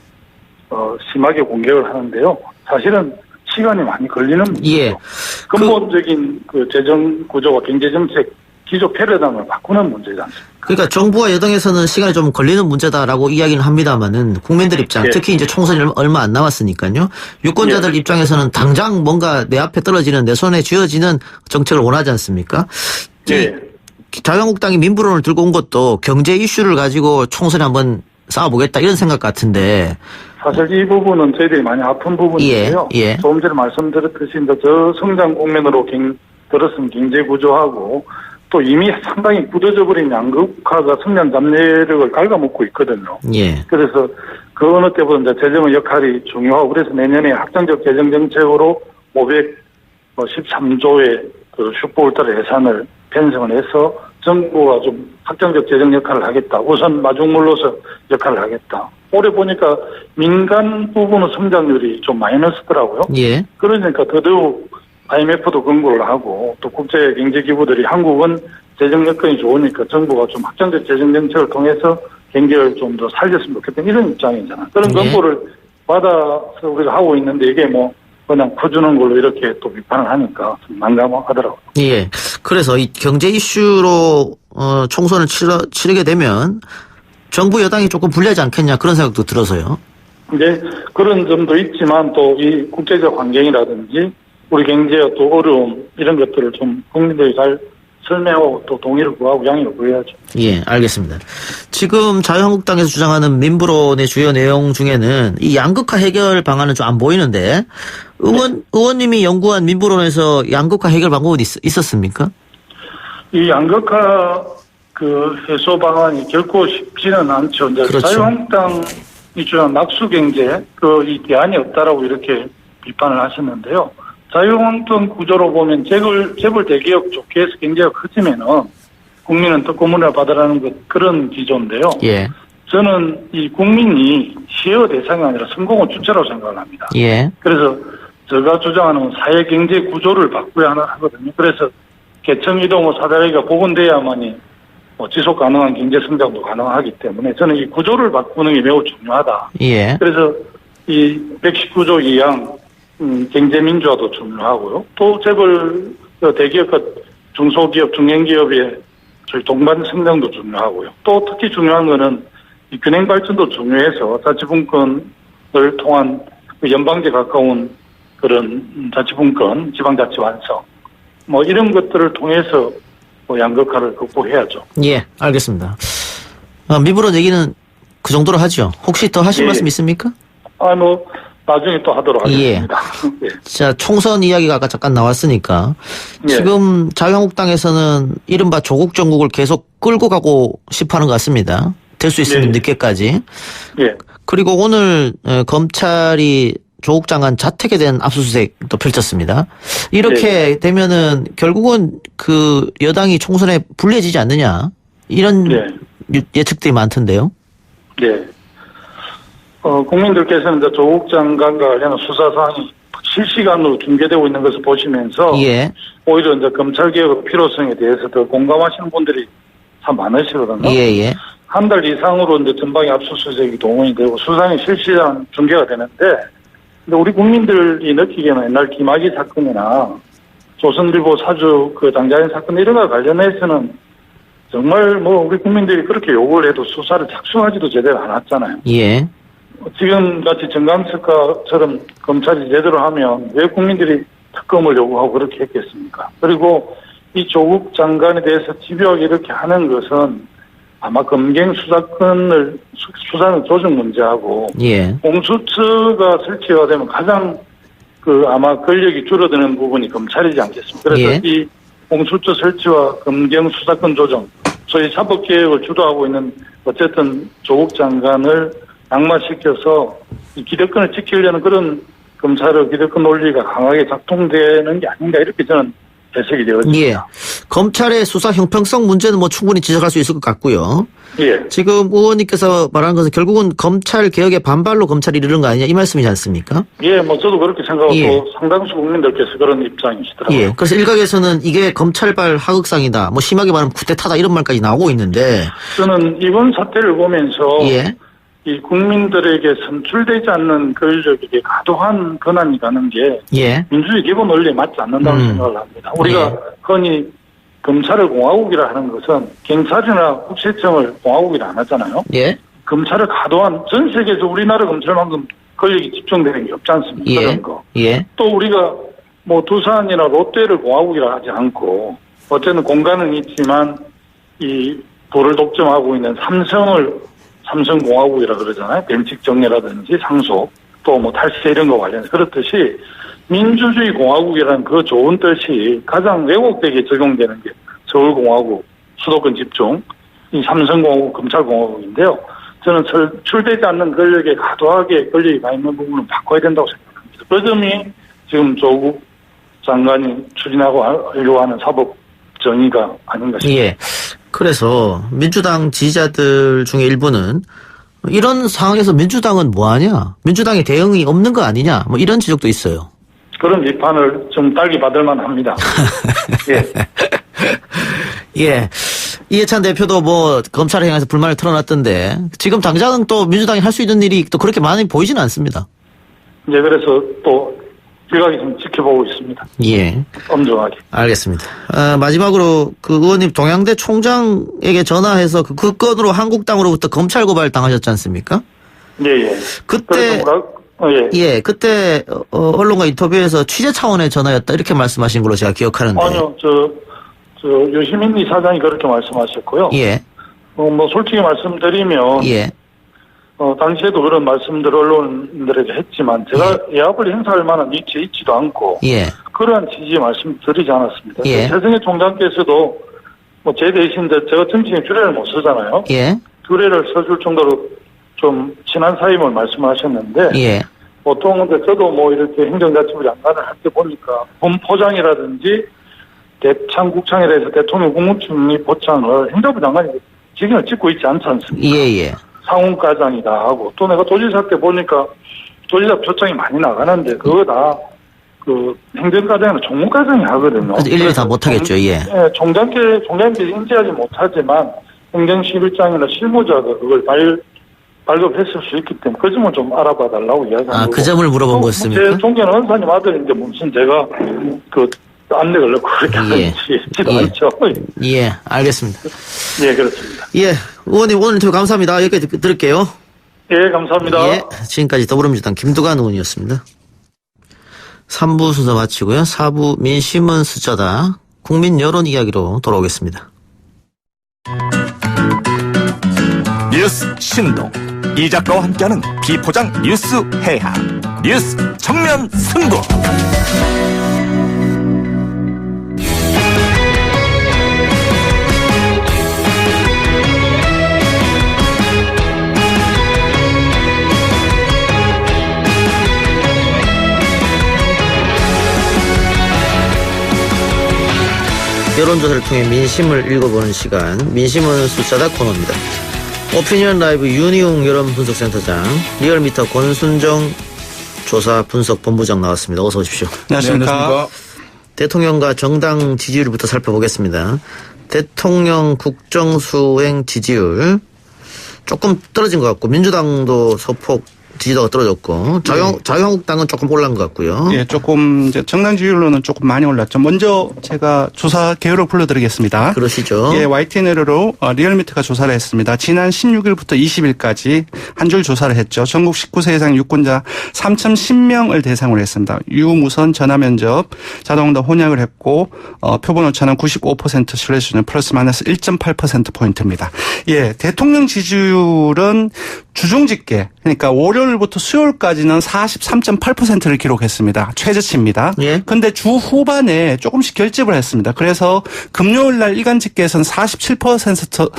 Speaker 11: 심하게 공격을 하는데요. 사실은 시간이 많이 걸리는 문제죠.
Speaker 4: 예.
Speaker 11: 근본적인 그 재정 구조와 경제 정책 기조 패러다임을 바꾸는 문제지 않습니까?
Speaker 4: 그러니까 정부와 여당에서는 시간이 좀 걸리는 문제다라고 이야기는 합니다만은 국민들 입장,
Speaker 11: 예.
Speaker 4: 특히 이제 총선이 얼마 안 남았으니까요. 유권자들
Speaker 11: 예.
Speaker 4: 입장에서는 당장 뭔가 내 앞에 떨어지는 내 손에 쥐어지는 정책을 원하지 않습니까?
Speaker 11: 예.
Speaker 4: 자유한국당이 민부론을 들고 온 것도 경제 이슈를 가지고 총선에 한번 싸워보겠다 이런 생각 같은데.
Speaker 11: 사실 이 부분은 저희들이 많이 아픈 부분인데요.
Speaker 4: 예, 예.
Speaker 11: 조금 전에 말씀드렸듯이 이제 저성장 국면으로 들어선 경제 구조하고 또 이미 상당히 굳어져 버린 양극화가 성장 잡내력을 갉아먹고 있거든요.
Speaker 4: 예.
Speaker 11: 그래서 그 어느 때보다 이제 재정의 역할이 중요하고 그래서 내년에 확장적 재정 정책으로 513조의 그 슈퍼울트라 예산을 편성을 해서 정부가 좀 확장적 재정 역할을 하겠다. 우선 마중물로서 역할을 하겠다. 올해 보니까 민간 부분의 성장률이 좀 마이너스더라고요.
Speaker 4: 예.
Speaker 11: 그러니까 더더욱 IMF도 권고를 하고 또 국제 경제 기구들이 한국은 재정 여건이 좋으니까 정부가 좀 확장적 재정 정책을 통해서 경제를 좀 더 살렸으면 좋겠다 이런 입장이잖아요. 그런
Speaker 4: 예.
Speaker 11: 권고를 받아서 우리가 하고 있는데 이게 뭐 그냥 퍼주는 걸로 이렇게 또 비판을 하니까 좀 난감하더라고요.
Speaker 4: 예. 그래서 이 경제 이슈로 총선을 치르게 되면 정부 여당이 조금 불리하지 않겠냐 그런 생각도 들어서요.
Speaker 11: 네, 그런 점도 있지만 또 이 국제적 환경이라든지 우리 경제의 또 어려움 이런 것들을 좀 국민들이 잘 설명하고 또 동의를 구하고 양해를 구해야죠.
Speaker 4: 예, 알겠습니다. 지금 자유한국당에서 주장하는 민부론의 주요 내용 중에는 이 양극화 해결 방안은 좀 안 보이는데 의원님이 연구한 민부론에서 양극화 해결 방법은 있었습니까?
Speaker 11: 이 양극화 그 해소 방안이 결코 쉽지는 않죠. 이제
Speaker 4: 그렇죠.
Speaker 11: 자유한국당이 주장한 낙수 경제 이 대안이 없다라고 이렇게 비판을 하셨는데요. 자유한국당 구조로 보면 재벌 대기업 쪽에서 경제가 커지면은 국민은 떡고물을 받으라는 그런 기조인데요.
Speaker 4: 예.
Speaker 11: 저는 이 국민이 시효 대상이 아니라 성공의 주체라고 생각을 합니다.
Speaker 4: 예.
Speaker 11: 그래서 제가 주장하는 사회 경제 구조를 바꿔야 하거든요. 그래서 계층 이동 사다리가 복원돼야만이 지속 가능한 경제 성장도 가능하기 때문에 저는 이 구조를 바꾸는 게 매우 중요하다.
Speaker 4: 예.
Speaker 11: 그래서 이 119조 이양 경제 민주화도 중요하고요. 또 재벌 대기업과 중소기업, 중견기업의 저희 동반 성장도 중요하고요. 또 특히 중요한 거는 이 균형 발전도 중요해서 자치분권을 통한 연방제 가까운 그런 자치분권, 지방자치 완성 뭐 이런 것들을 통해서 양극화를 극복해야죠.
Speaker 4: 예, 알겠습니다. 민부론 얘기는 그 정도로 하죠. 혹시 더 하실 말씀 있습니까?
Speaker 11: 나중에 또 하도록 하겠습니다.
Speaker 4: 예. 자, 총선 이야기가 아까 잠깐 나왔으니까
Speaker 11: 예.
Speaker 4: 지금 자유한국당에서는 이른바 조국 정국을 계속 끌고 가고 싶어하는 것 같습니다. 될 수 있으면
Speaker 11: 예.
Speaker 4: 늦게까지.
Speaker 11: 예.
Speaker 4: 그리고 오늘 검찰이 조국 장관 자택에 대한 압수수색도 펼쳤습니다. 이렇게 되면은 결국은 그 여당이 총선에 불리해지지 않느냐 이런 예측들이 많던데요.
Speaker 11: 네. 국민들께서는 이제 조국 장관과 관련한 수사 사항이 실시간으로 중계되고 있는 것을 보시면서
Speaker 4: 예.
Speaker 11: 오히려 이제 검찰 개혁의 필요성에 대해서 더 공감하시는 분들이 참 많으시거든요.
Speaker 4: 예.
Speaker 11: 한 달 이상으로 이제 전방위 압수수색이 동원이 되고 수사이 실시간 중계가 되는데, 근데 우리 국민들이 느끼기에는 옛날 김학의 사건이나 조선일보 사주 그 장자연 사건 이런 거 관련해서는 정말 뭐 우리 국민들이 그렇게 요구를 해도 수사를 착수하지도 제대로 안 했잖아요.
Speaker 4: 예.
Speaker 11: 지금 같이 정강특가처럼 검찰이 제대로 하면 왜 국민들이 특검을 요구하고 그렇게 했겠습니까? 그리고 이 조국 장관에 대해서 집요하게 이렇게 하는 것은 아마 검경 수사권을 수사는 조정 문제하고
Speaker 4: 예.
Speaker 11: 공수처가 설치가 되면 가장 그 아마 권력이 줄어드는 부분이 검찰이지 않겠습니까? 그래서
Speaker 4: 예.
Speaker 11: 이 공수처 설치와 검경 수사권 조정, 소위 사법개혁을 주도하고 있는 어쨌든 조국 장관을 낙마시켜서 이 기득권을 지키려는 그런 검찰의 기득권 논리가 강하게 작동되는 게 아닌가 이렇게 저는 해석이 되어집니다.
Speaker 4: 예. 검찰의 수사 형평성 문제는 뭐 충분히 지적할 수 있을 것 같고요.
Speaker 11: 예.
Speaker 4: 지금 의원님께서 말하는 것은 결국은 검찰 개혁의 반발로 검찰이 이르는 거 아니냐 이 말씀이지 않습니까?
Speaker 11: 예, 뭐 저도 그렇게 생각하고
Speaker 4: 예.
Speaker 11: 상당수 국민들께서 그런 입장이시더라고요.
Speaker 4: 예. 그래서 일각에서는 이게 검찰발 하극상이다. 뭐 심하게 말하면 쿠데타다 이런 말까지 나오고 있는데.
Speaker 11: 저는 이번 사태를 보면서
Speaker 4: 예.
Speaker 11: 이 국민들에게 선출되지 않는 권력에게 과도한 권한이 가는 게
Speaker 4: 예.
Speaker 11: 민주주의 기본 원리에 맞지 않는다고 생각을 합니다. 우리가
Speaker 4: 예.
Speaker 11: 흔히 검찰을 공화국이라 하는 것은 경찰이나 국세청을 공화국이라 안 하잖아요.
Speaker 4: 예.
Speaker 11: 검찰을 과도한 전 세계에서 우리나라 검찰만큼 권력이 집중되는 게 없지 않습니까?
Speaker 4: 예.
Speaker 11: 그런 거.
Speaker 4: 예.
Speaker 11: 또 우리가 뭐 두산이나 롯데를 공화국이라 하지 않고 어쨌든 공간은 있지만 이 부를 독점하고 있는 삼성공화국이라 그러잖아요. 벤칙 정례라든지 상속 또 뭐 탈세 이런 거 관련해서 그렇듯이 민주주의 공화국이라는 그 좋은 뜻이 가장 왜곡되게 적용되는 게 서울공화국, 수도권 집중, 이 삼성공화국, 검찰공화국인데요. 저는 출되지 않는 권력에 과도하게 권력이 가 있는 부분은 바꿔야 된다고 생각합니다. 그 점이 지금 조국 장관이 추진하고 하려고 하는 사법 정의가 아닌가 싶습니다.
Speaker 4: 예. 그래서 민주당 지지자들 중에 일부는 이런 상황에서 민주당은 뭐하냐? 민주당의 대응이 없는 거 아니냐? 뭐 이런 지적도 있어요.
Speaker 11: 그런 비판을 좀 딸기 받을 만합니다. 예.
Speaker 4: 예. 이해찬 대표도 뭐 검찰에 향해서 불만을 털어놨던데 지금 당장은 또 민주당이 할 수 있는 일이 또 그렇게 많이 보이지는 않습니다.
Speaker 11: 이제 그래서 또 일각이 좀 지켜보고 있습니다.
Speaker 4: 예.
Speaker 11: 엄정하게.
Speaker 4: 알겠습니다. 마지막으로 그 의원님 동양대 총장에게 전화해서 그 건으로 한국당으로부터 검찰 고발 당하셨지 않습니까?
Speaker 11: 예.
Speaker 4: 그때 예, 그때 언론과 인터뷰에서 취재 차원의 전화였다 이렇게 말씀하신 걸로 제가 기억하는데.
Speaker 11: 아니요, 저 유시민 이사장이 그렇게 말씀하셨고요.
Speaker 4: 예.
Speaker 11: 뭐 솔직히 말씀드리면
Speaker 4: 예.
Speaker 11: 당시에도 그런 말씀들 언론들에게 했지만 제가 예압을 행사할 만한 위치에 있지도 않고
Speaker 4: 예.
Speaker 11: 그러한 취지의 말씀 드리지 않았습니다.
Speaker 4: 예.
Speaker 11: 최승희 총장께서도 뭐 제 대신 제가 정치인 주례를 못 쓰잖아요.
Speaker 4: 예.
Speaker 11: 주례를 써줄 정도로 좀 친한 사임을 말씀하셨는데
Speaker 4: 예.
Speaker 11: 보통 저도 뭐 이렇게 행정자치부 장관을 할 때 보니까 본포장이라든지 대창국장에 대해서 대통령 국무총리 보창을 행정부 장관이 직인을 찍고 있지 않지 않습니까?
Speaker 4: 예.
Speaker 11: 상훈과장이다 하고 또 내가 도지사 때 보니까 도지사 표창이 많이 나가는데 그거 다 그 행정과장이나 총무과장이 하거든요.
Speaker 4: 그래서 일일이 다 못하겠죠. 예.
Speaker 11: 예, 총장께 인지하지 못하지만 행정실장이나 실무자가 그걸 발급했을 수 있기 때문에 그 점을 좀 알아봐 달라고 이야기합니다.
Speaker 4: 그 점을 물어본 거였습니까?
Speaker 11: 제 존경하는 원사님 아들인데 무슨 제가 그 안내를 넣고 그렇게 하는지도 않죠.
Speaker 4: 예, 알겠습니다.
Speaker 11: 예, 그렇습니다.
Speaker 4: 예, 의원님 오늘 인터뷰 감사합니다. 여기까지 들을게요.
Speaker 11: 예, 감사합니다.
Speaker 4: 예, 지금까지 더불어민주당 김두관 의원이었습니다. 3부 순서 마치고요. 4부 민심은 숫자다. 국민 여론 이야기로 돌아오겠습니다.
Speaker 2: 뉴스 신동 이 작가와 함께하는 비포장 뉴스 해학 뉴스 정면 승부.
Speaker 4: 여론조사를 통해 민심을 읽어보는 시간, 민심은 숫자다 코너입니다. 오피니언 라이브 윤희웅 여론분석센터장, 리얼미터 권순정 조사 분석 본부장 나왔습니다. 어서 오십시오.
Speaker 12: 안녕하십니까.
Speaker 4: 대통령과 정당 지지율부터 살펴보겠습니다. 대통령 국정수행 지지율 조금 떨어진 것 같고, 민주당도 소폭 지지도가 떨어졌고, 자유한국당은 조금 올라간 것 같고요.
Speaker 12: 예, 조금 이제 정당 지지율로는 조금 많이 올랐죠. 먼저 제가 조사 개요를 불러드리겠습니다.
Speaker 4: 그러시죠.
Speaker 12: 예, YTN으로 리얼미터가 조사를 했습니다. 지난 16일부터 20일까지 한 줄 조사를 했죠. 전국 19세 이상 유권자 3,010명을 대상으로 했습니다. 유무선 전화 면접, 자동응답 혼약을 했고 표본 오차는 95% 신뢰 수준 플러스 마이너스 1.8% 포인트입니다. 예, 대통령 지지율은 주중 집계, 그러니까 월요일부터 수요일까지는 43.8%를 기록했습니다. 최저치입니다.
Speaker 4: 예.
Speaker 12: 근데 주 후반에 조금씩 결집을 했습니다. 그래서 금요일 날 일간 집계에서는 47%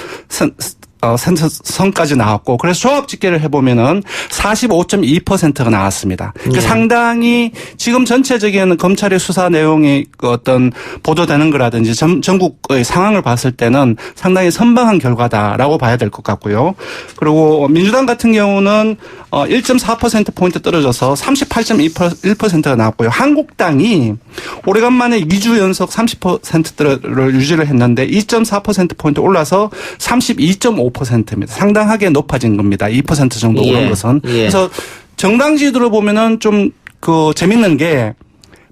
Speaker 12: 선까지 나왔고, 그래서 종합 집계를 해보면은 45.2%가 나왔습니다.
Speaker 4: 네.
Speaker 12: 상당히 지금 전체적인 검찰의 수사 내용이 어떤 보도되는 거라든지 전국의 상황을 봤을 때는 상당히 선방한 결과다라고 봐야 될 것 같고요. 그리고 민주당 같은 경우는 1.4%포인트 떨어져서 38.1%가 나왔고요. 한국당이 오래간만에 2주 연속 30%를 유지를 했는데 2.4%포인트 올라서 32.5%입니다. 상당하게 높아진 겁니다. 2% 정도 오른 것은.
Speaker 4: 예.
Speaker 12: 그래서 정당 지지도를 보면은 좀 재밌는 게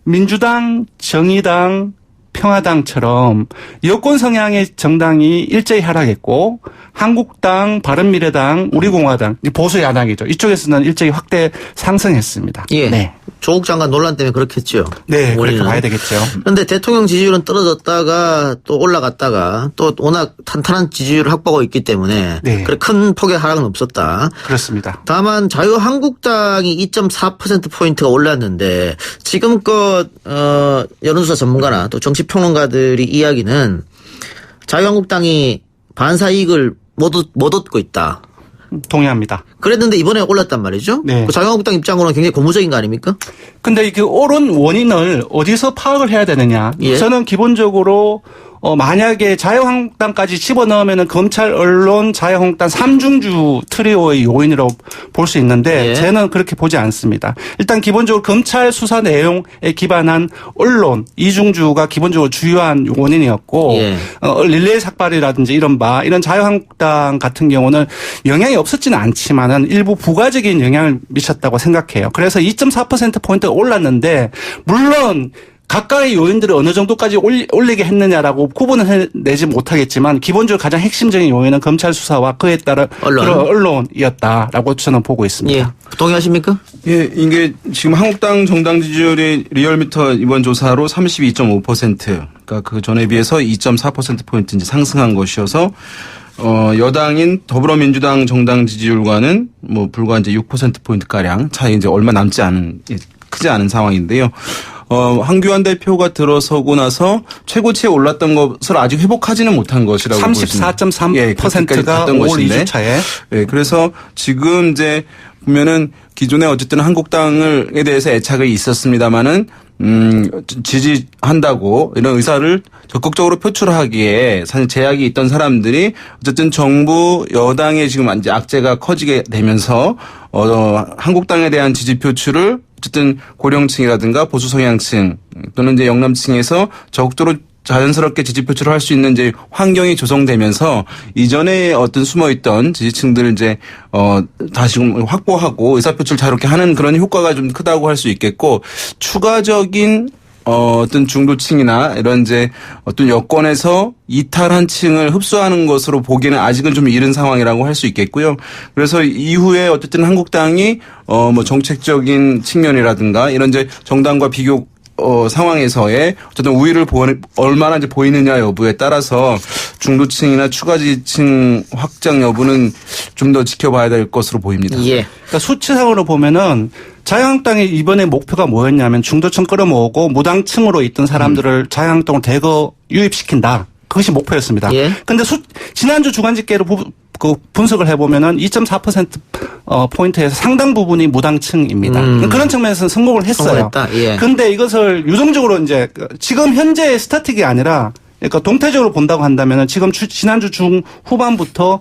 Speaker 12: 민주당, 정의당, 평화당처럼 여권 성향의 정당이 일제히 하락했고, 한국당, 바른미래당, 우리공화당, 보수 야당이죠. 이쪽에서는 일제히 확대 상승했습니다.
Speaker 4: 예.
Speaker 12: 네.
Speaker 4: 조국 장관 논란 때문에 그렇겠죠.
Speaker 12: 네, 그렇게
Speaker 4: 우리는.
Speaker 12: 봐야 되겠죠.
Speaker 4: 그런데 대통령 지지율은 떨어졌다가 또 올라갔다가 또 워낙 탄탄한 지지율을 확보하고 있기 때문에
Speaker 12: 네.
Speaker 4: 그래 큰 폭의 하락은 없었다.
Speaker 12: 그렇습니다.
Speaker 4: 다만 자유한국당이 2.4%포인트가 올랐는데 지금껏 여론조사 전문가나 또 정치평론가들이 이야기는 자유한국당이 반사 이익을 못 얻고 있다.
Speaker 12: 동의합니다.
Speaker 4: 그랬는데 이번에 올랐단 말이죠.
Speaker 12: 네.
Speaker 4: 그 자유한국당 입장으로는 굉장히 고무적인 거 아닙니까?
Speaker 12: 근데 그 오른 원인을 어디서 파악을 해야 되느냐.
Speaker 4: 예.
Speaker 12: 저는 기본적으로 만약에 자유한국당까지 집어넣으면은 검찰, 언론, 자유한국당 3중주 트리오의 요인이라고 볼 수 있는데
Speaker 4: 예.
Speaker 12: 저는 그렇게 보지 않습니다. 일단 기본적으로 검찰 수사 내용에 기반한 언론, 이중주가 기본적으로 주요한 원인이었고
Speaker 4: 예.
Speaker 12: 릴레이 삭발이라든지 이런 자유한국당 같은 경우는 영향이 없었지는 않지만은 일부 부가적인 영향을 미쳤다고 생각해요. 그래서 2.4%포인트가 올랐는데 물론 각각의 요인들을 어느 정도까지 올리게 했느냐라고 구분을 해내지 못하겠지만 기본적으로 가장 핵심적인 요인은 검찰 수사와 그에 따른 언론이었다라고 저는 보고 있습니다.
Speaker 4: 예. 동의하십니까?
Speaker 13: 예, 이게 지금 한국당 정당 지지율이 리얼미터 이번 조사로 32.5%, 그러니까 그 전에 비해서 2.4%포인트 이제 상승한 것이어서 여당인 더불어민주당 정당 지지율과는 불과 이제 6%포인트 가량 차이 이제 얼마 남지 않은, 크지 않은 상황인데요. 황교안 대표가 들어서고 나서 최고치에 올랐던 것을 아직 회복하지는 못한 것이라고
Speaker 12: 34.3%가 5월 2주 차에.
Speaker 13: 예, 그래서 지금 이제 보면은 기존에 어쨌든 한국당에 대해서 애착이 있었습니다만은 지지한다고 이런 의사를 적극적으로 표출하기에 사실 제약이 있던 사람들이 어쨌든 정부 여당의 지금 이제 악재가 커지게 되면서 한국당에 대한 지지 표출을 어쨌든 고령층이라든가 보수 성향층 또는 이제 영남층에서 적극적으로 자연스럽게 지지 표출을 할 수 있는 이제 환경이 조성되면서 이전에 어떤 숨어있던 지지층들을 이제 다시 확보하고 의사표출 자유롭게 하는 그런 효과가 좀 크다고 할 수 있겠고, 추가적인 어떤 중도층이나 이런 이제 어떤 여권에서 이탈한 층을 흡수하는 것으로 보기에는 아직은 좀 이른 상황이라고 할 수 있겠고요. 그래서 이후에 어쨌든 한국당이 정책적인 측면이라든가 이런 이제 정당과 비교 상황에서의 어쨌든 우위를 얼마나 이제 보이느냐 여부에 따라서 중도층이나 추가 지지층 확장 여부는 좀 더 지켜봐야 될 것으로 보입니다.
Speaker 4: 예.
Speaker 12: 그러니까 수치상으로 보면은 자유한국당의 이번에 목표가 뭐였냐면 중도층 끌어모으고 무당층으로 있던 사람들을 자유한국당으로 대거 유입시킨다. 그것이 목표였습니다. 그런데 지난주 주간 집계로 분석을 해보면은 2.4% 포인트에서 상당 부분이 무당층입니다. 그런 측면에서는 성공을 했어요. 그런데 이것을 유동적으로 이제 지금 현재의 스타틱이 아니라 그러니까 동태적으로 본다고 한다면 지금 지난주 중후반부터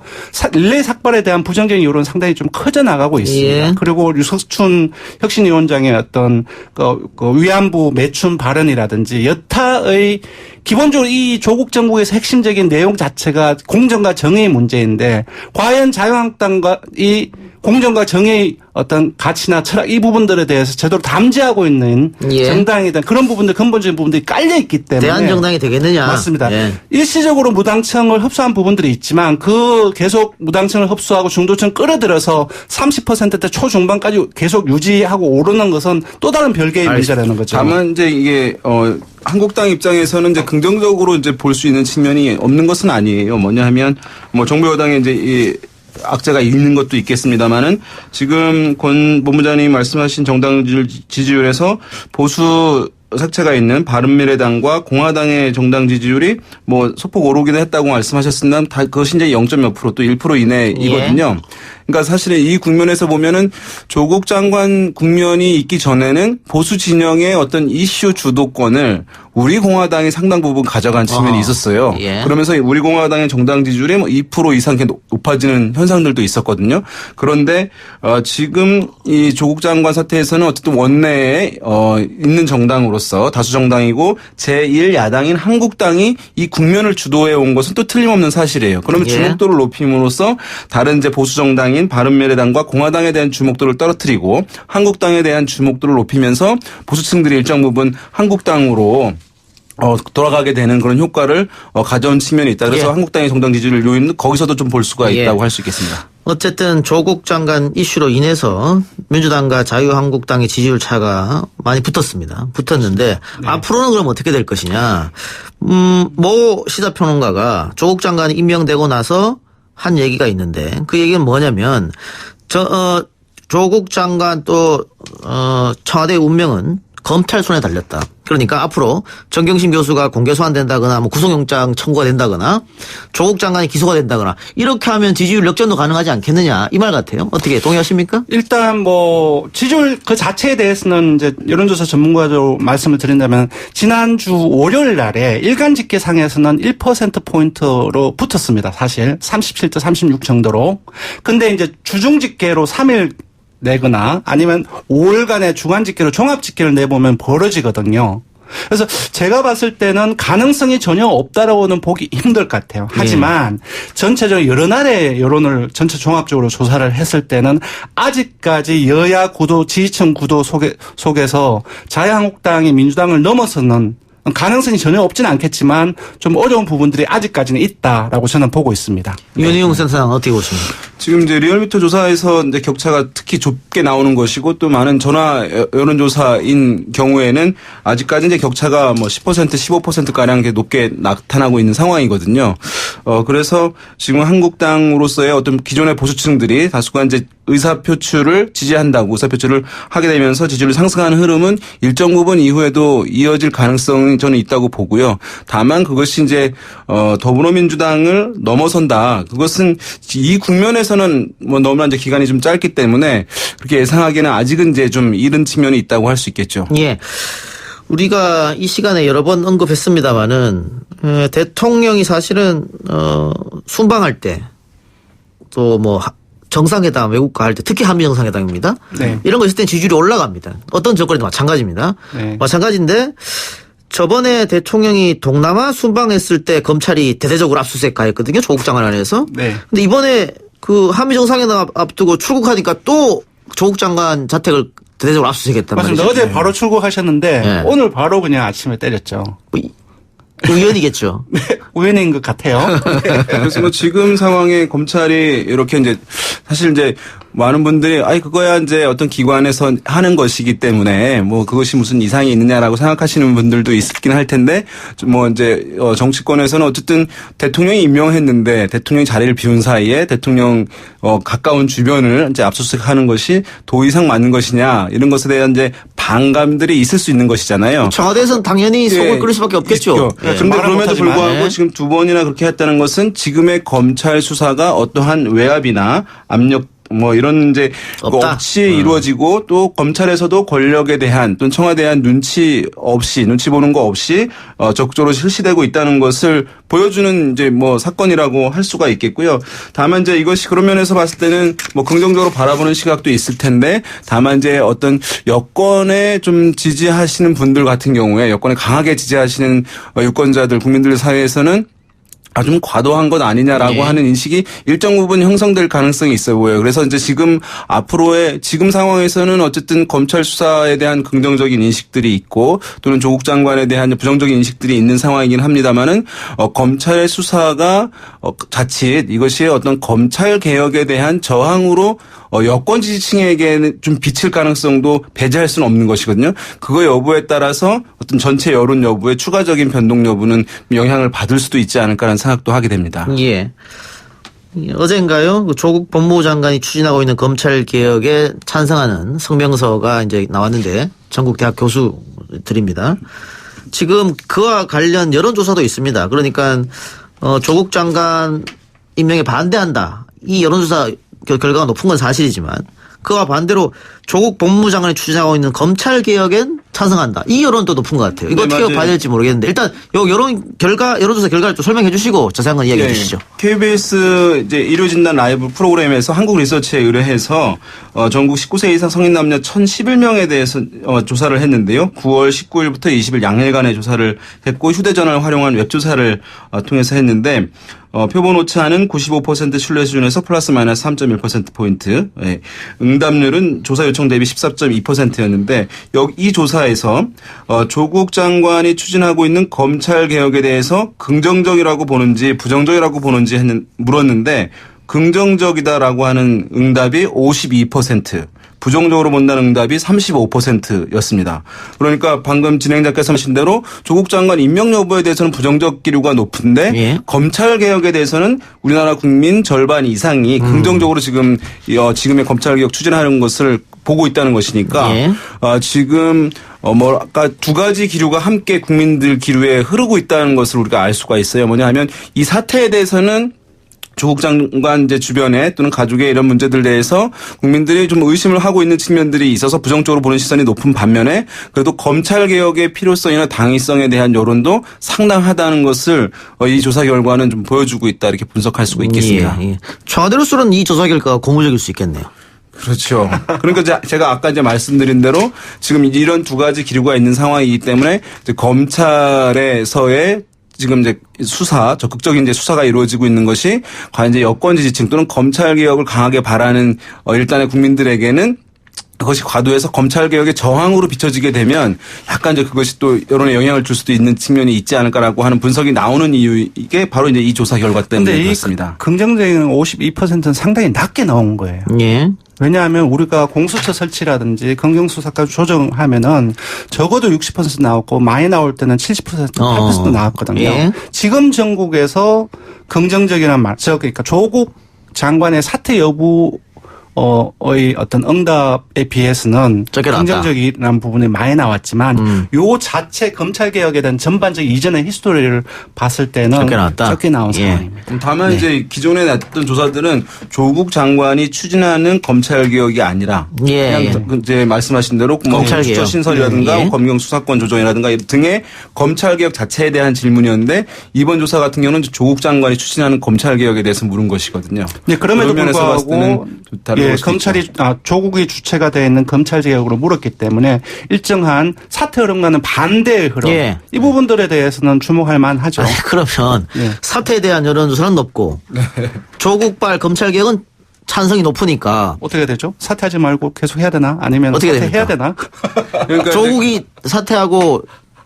Speaker 12: 릴레이 삭발에 대한 부정적인 여론은 상당히 좀 커져 나가고 있습니다.
Speaker 4: 예.
Speaker 12: 그리고 유석춘 혁신위원장의 어떤 그 위안부 매춘 발언이라든지 여타의 기본적으로 이 조국 정부에서 핵심적인 내용 자체가 공정과 정의의 문제인데 과연 자유한국당과 이 공정과 정의의 어떤 가치나 철학 이 부분들에 대해서 제대로 담지하고 있는
Speaker 4: 예.
Speaker 12: 정당에 대한 그런 부분들 근본적인 부분들이 깔려 있기 때문에
Speaker 4: 대한정당이 되겠느냐.
Speaker 12: 맞습니다.
Speaker 4: 예.
Speaker 12: 일시적으로 무당층을 흡수한 부분들이 있지만 그 계속 무당층을 흡수하고 중도층 끌어들여서 30%대 초중반까지 계속 유지하고 오르는 것은 또 다른 별개의 문제라는 거죠.
Speaker 13: 다만 이제 이게 한국당 입장에서는 이제 긍정적으로 이제 볼 수 있는 측면이 없는 것은 아니에요. 뭐냐 하면 뭐 정부 여당에 이제 이 악재가 있는 것도 있겠습니다만은 지금 권 본부장님이 말씀하신 정당 지지율에서 보수 색채가 있는 바른미래당과 공화당의 정당 지지율이 뭐 소폭 오르기도 했다고 말씀하셨으나 다 그것이 이제 0. 몇 프로 또 1% 이내이거든요. 그러니까 사실은 이 국면에서 보면은 조국 장관 국면이 있기 전에는 보수 진영의 어떤 이슈 주도권을 우리 공화당이 상당 부분 가져간 측면이 있었어요.
Speaker 4: 예.
Speaker 13: 그러면서 우리 공화당의 정당 지지율이 뭐 2% 이상 높아지는 현상들도 있었거든요. 그런데 지금 이 조국 장관 사태에서는 어쨌든 원내에 있는 정당으로서 다수 정당이고 제1야당인 한국당이 이 국면을 주도해 온 것은 또 틀림없는 사실이에요. 그러면
Speaker 4: 예.
Speaker 13: 주목도를 높임으로써 다른 이제 보수 정당인 바른미래당과 공화당에 대한 주목도를 떨어뜨리고 한국당에 대한 주목도를 높이면서 보수층들이 일정 부분 한국당으로 돌아가게 되는 그런 효과를 가져온 측면이 있다. 그래서
Speaker 4: 예.
Speaker 13: 한국당의 정당 지지율 요인은 거기서도 좀 볼 수가
Speaker 4: 예.
Speaker 13: 있다고 할 수 있겠습니다.
Speaker 4: 어쨌든 조국 장관 이슈로 인해서 민주당과 자유한국당의 지지율 차가 많이 붙었는데 앞으로는 그럼 어떻게 될 것이냐. 모 시사평론가가 조국 장관이 임명되고 나서 한 얘기가 있는데 그 얘기는 뭐냐면 조국 장관 또 청와대의 운명은 검찰 손에 달렸다. 그러니까 앞으로 정경심 교수가 공개 소환된다거나 뭐 구속영장 청구가 된다거나 조국 장관이 기소가 된다거나 이렇게 하면 지지율 역전도 가능하지 않겠느냐 이 말 같아요. 어떻게 동의하십니까?
Speaker 12: 일단 뭐 지지율 그 자체에 대해서는 이제 여론조사 전문가로 말씀을 드린다면 지난주 월요일 날에 일간 집계상에서는 1%포인트로 붙었습니다. 사실 37대 36 정도로. 근데 이제 주중 집계로 3일 내거나 아니면 5일간의 주간 집계로 종합 집계를 내보면 벌어지거든요. 그래서 제가 봤을 때는 가능성이 전혀 없다라고는 보기 힘들 것 같아요. 하지만 전체적으로 여러 날의 여론을 전체 종합적으로 조사를 했을 때는 아직까지 여야 구도 지지층 구도 속에서 자유한국당이 민주당을 넘어서는 가능성이 전혀 없지는 않겠지만 좀 어려운 부분들이 아직까지는 있다라고 저는 보고 있습니다.
Speaker 4: 윤희용 센터장 어떻게 보십니까?
Speaker 13: 지금 이제 리얼미터 조사에서 이제 격차가 특히 좁게 나오는 것이고 또 많은 전화 여론조사인 경우에는 아직까지 이제 격차가 뭐 10% 15%가량 높게 나타나고 있는 상황이거든요. 그래서 지금 한국당으로서의 어떤 기존의 보수층들이 다수가 이제 의사표출을 지지한다고 의사표출을 하게 되면서 지지율이 상승하는 흐름은 일정 부분 이후에도 이어질 가능성이 저는 있다고 보고요. 다만 그것이 이제 더불어민주당을 넘어선다. 그것은 이 국면에서는 뭐 너무나 이제 기간이 좀 짧기 때문에 그렇게 예상하기에는 아직은 이제 좀 이른 측면이 있다고 할 수 있겠죠.
Speaker 4: 예. 우리가 이 시간에 여러 번 언급했습니다마는 대통령이 사실은 순방할 때 또 뭐 정상회담 외국과 할 때 특히 한미 정상회담입니다.
Speaker 12: 네.
Speaker 4: 이런 거 있을 땐 지지율이 올라갑니다. 어떤 정권에도 마찬가지입니다.
Speaker 12: 네.
Speaker 4: 마찬가지인데 저번에 대통령이 동남아 순방했을 때 검찰이 대대적으로 압수수색 가했거든요. 조국 장관 안에서.
Speaker 12: 네.
Speaker 4: 근데 이번에 그 한미 정상회담 앞두고 출국하니까 또 조국 장관 자택을 대대적으로 압수수색했단 말이죠.
Speaker 12: 맞습니다. 어제 바로 출국하셨는데
Speaker 4: 네.
Speaker 12: 오늘 바로 그냥 아침에 때렸죠.
Speaker 4: 의원이겠죠.
Speaker 12: 네, 우연인 것 같아요.
Speaker 13: 그래서 뭐 지금 상황에 검찰이 이렇게 이제 사실 이제 많은 분들이 그거야 이제 어떤 기관에서 하는 것이기 때문에 뭐 그것이 무슨 이상이 있느냐라고 생각하시는 분들도 있긴 할 텐데 뭐 이제 정치권에서는 어쨌든 대통령이 임명했는데 대통령이 자리를 비운 사이에 대통령 가까운 주변을 이제 압수수색하는 것이 도의상 맞는 것이냐 이런 것에 대한 이제 반감들이 있을 수 있는 것이잖아요.
Speaker 4: 청와대에서는 당연히 속을 끓일 수밖에 없겠죠.
Speaker 13: 그런데 그럼에도 불구하고 지금 두 번이나 그렇게 했다는 것은 지금의 검찰 수사가 어떠한 외압이나 압력 뭐 이런 이제
Speaker 4: 없다.
Speaker 13: 없이 이루어지고 또 검찰에서도 권력에 대한 또는 청와대에 대한 눈치 보는 거 없이 적극적으로 실시되고 있다는 것을 보여주는 이제 뭐 사건이라고 할 수가 있겠고요. 다만 이제 이것이 그런 면에서 봤을 때는 뭐 긍정적으로 바라보는 시각도 있을 텐데 다만 이제 어떤 여권에 좀 지지하시는 분들 같은 경우에 여권에 강하게 지지하시는 유권자들 국민들 사이에서는 좀 과도한 것 아니냐라고 하는 인식이 일정 부분 형성될 가능성이 있어 보여요. 그래서 이제 지금 앞으로의 지금 상황에서는 어쨌든 검찰 수사에 대한 긍정적인 인식들이 있고 또는 조국 장관에 대한 부정적인 인식들이 있는 상황이긴 합니다만은 검찰의 수사가 자칫 이것이 어떤 검찰 개혁에 대한 저항으로 여권 지지층에게는 좀 비칠 가능성도 배제할 수는 없는 것이거든요. 그거 여부에 따라서 어떤 전체 여론 여부에 추가적인 변동 여부는 영향을 받을 수도 있지 않을까라는 생각도 하게 됩니다.
Speaker 4: 예. 어젠가요? 조국 법무부 장관이 추진하고 있는 검찰 개혁에 찬성하는 성명서가 이제 나왔는데 전국 대학 교수들입니다. 지금 그와 관련 여론조사도 있습니다. 그러니까 조국 장관 임명에 반대한다. 이 여론조사 결과가 높은 건 사실이지만 그와 반대로 조국 법무부 장관이 추진하고 있는 검찰 개혁엔 찬성한다. 이 여론도 높은 것 같아요. 이거 어떻게 봐야 될지 모르겠는데 일단 요 여론조사 결과를 좀 설명해 주시고 자세한 건 이야기해 주시죠.
Speaker 13: KBS 이제 일요진단 라이브 프로그램에서 한국리서치에 의뢰해서 전국 19세 이상 성인 남녀 1,011명에 대해서 조사를 했는데요. 9월 19일부터 20일 양일간의 조사를 했고 휴대전화를 활용한 웹조사를 통해서 했는데 표본 오차는 95% 신뢰 수준에서 플러스 마이너스 3.1%포인트. 예. 응답률은 조사 요청 대비 14.2%였는데 이 조사에서 조국 장관이 추진하고 있는 검찰 개혁에 대해서 긍정적이라고 보는지 부정적이라고 보는지 물었는데 긍정적이다라고 하는 응답이 52%. 부정적으로 본다는 응답이 35%였습니다. 그러니까 방금 진행자께서 하신 대로 조국 장관 임명 여부에 대해서는 부정적 기류가 높은데 검찰 개혁에 대해서는 우리나라 국민 절반 이상이 긍정적으로 지금의 검찰 개혁 추진하는 것을 보고 있다는 것이니까 지금 아까 두 가지 기류가 함께 국민들 기류에 흐르고 있다는 것을 우리가 알 수가 있어요. 뭐냐 하면 이 사태에 대해서는 조국 장관 이제 주변에 또는 가족의 이런 문제들 대해서 국민들이 좀 의심을 하고 있는 측면들이 있어서 부정적으로 보는 시선이 높은 반면에 그래도 검찰 개혁의 필요성이나 당위성에 대한 여론도 상당하다는 것을 이 조사 결과는 좀 보여주고 있다 이렇게 분석할 수가 있겠습니다.
Speaker 4: 청와대로서는 이 조사 결과가 고무적일 수 있겠네요.
Speaker 13: 그렇죠. 그러니까 제가 아까 이제 말씀드린 대로 지금 이런 두 가지 기류가 있는 상황이기 때문에 이제 검찰에서의 지금 이제 적극적인 이제 수사가 이루어지고 있는 것이 과연 이제 여권 지지층 또는 검찰 개혁을 강하게 바라는 일단의 국민들에게는 그것이 과도해서 검찰 개혁의 저항으로 비춰지게 되면 약간 이제 그것이 또 여론에 영향을 줄 수도 있는 측면이 있지 않을까라고 하는 분석이 나오는 이유 이게 바로 이제 이 조사 결과 때문에 그렇습니다.
Speaker 12: 긍정적인 52%는 상당히 낮게 나온 거예요.
Speaker 4: 예.
Speaker 12: 왜냐하면 우리가 공수처 설치라든지 검경수사까지 조정하면은 적어도 60% 나왔고 많이 나올 때는 70% 8% 나왔거든요.
Speaker 4: 예.
Speaker 12: 지금 전국에서 긍정적이란 말, 그러니까 조국 장관의 사퇴 여부 어떤 응답에 비해서는 긍정적이라는 부분이 많이 나왔지만 요 자체 검찰 개혁에 대한 전반적 이전의 히스토리를 봤을 때는 적게 나온 상황입니다.
Speaker 13: 다만 이제 기존에 났던 조사들은 조국 장관이 추진하는 검찰 개혁이 아니라 그냥 이제 말씀하신 대로 검찰 개혁 신설이라든가 검경 수사권 조정이라든가 등의 검찰 개혁 자체에 대한 질문이었는데 이번 조사 같은 경우는 조국 장관이 추진하는 검찰 개혁에 대해서 물은 것이거든요.
Speaker 12: 네, 그럼에도 불구하고 검찰이 조국이 주체가 되어 있는 검찰 개혁으로 물었기 때문에 일정한 사퇴 흐름과는 반대의 흐름 이 부분들에 대해서는 주목할 만하죠.
Speaker 4: 그러면 사퇴에 대한 여론조사는 높고 조국발 검찰 개혁은 찬성이 높으니까
Speaker 12: 어떻게 되죠? 사퇴하지 말고 계속 해야 되나? 아니면
Speaker 4: 어떻게
Speaker 12: 사퇴해야 되나?
Speaker 4: 그러니까 조국이 사퇴하고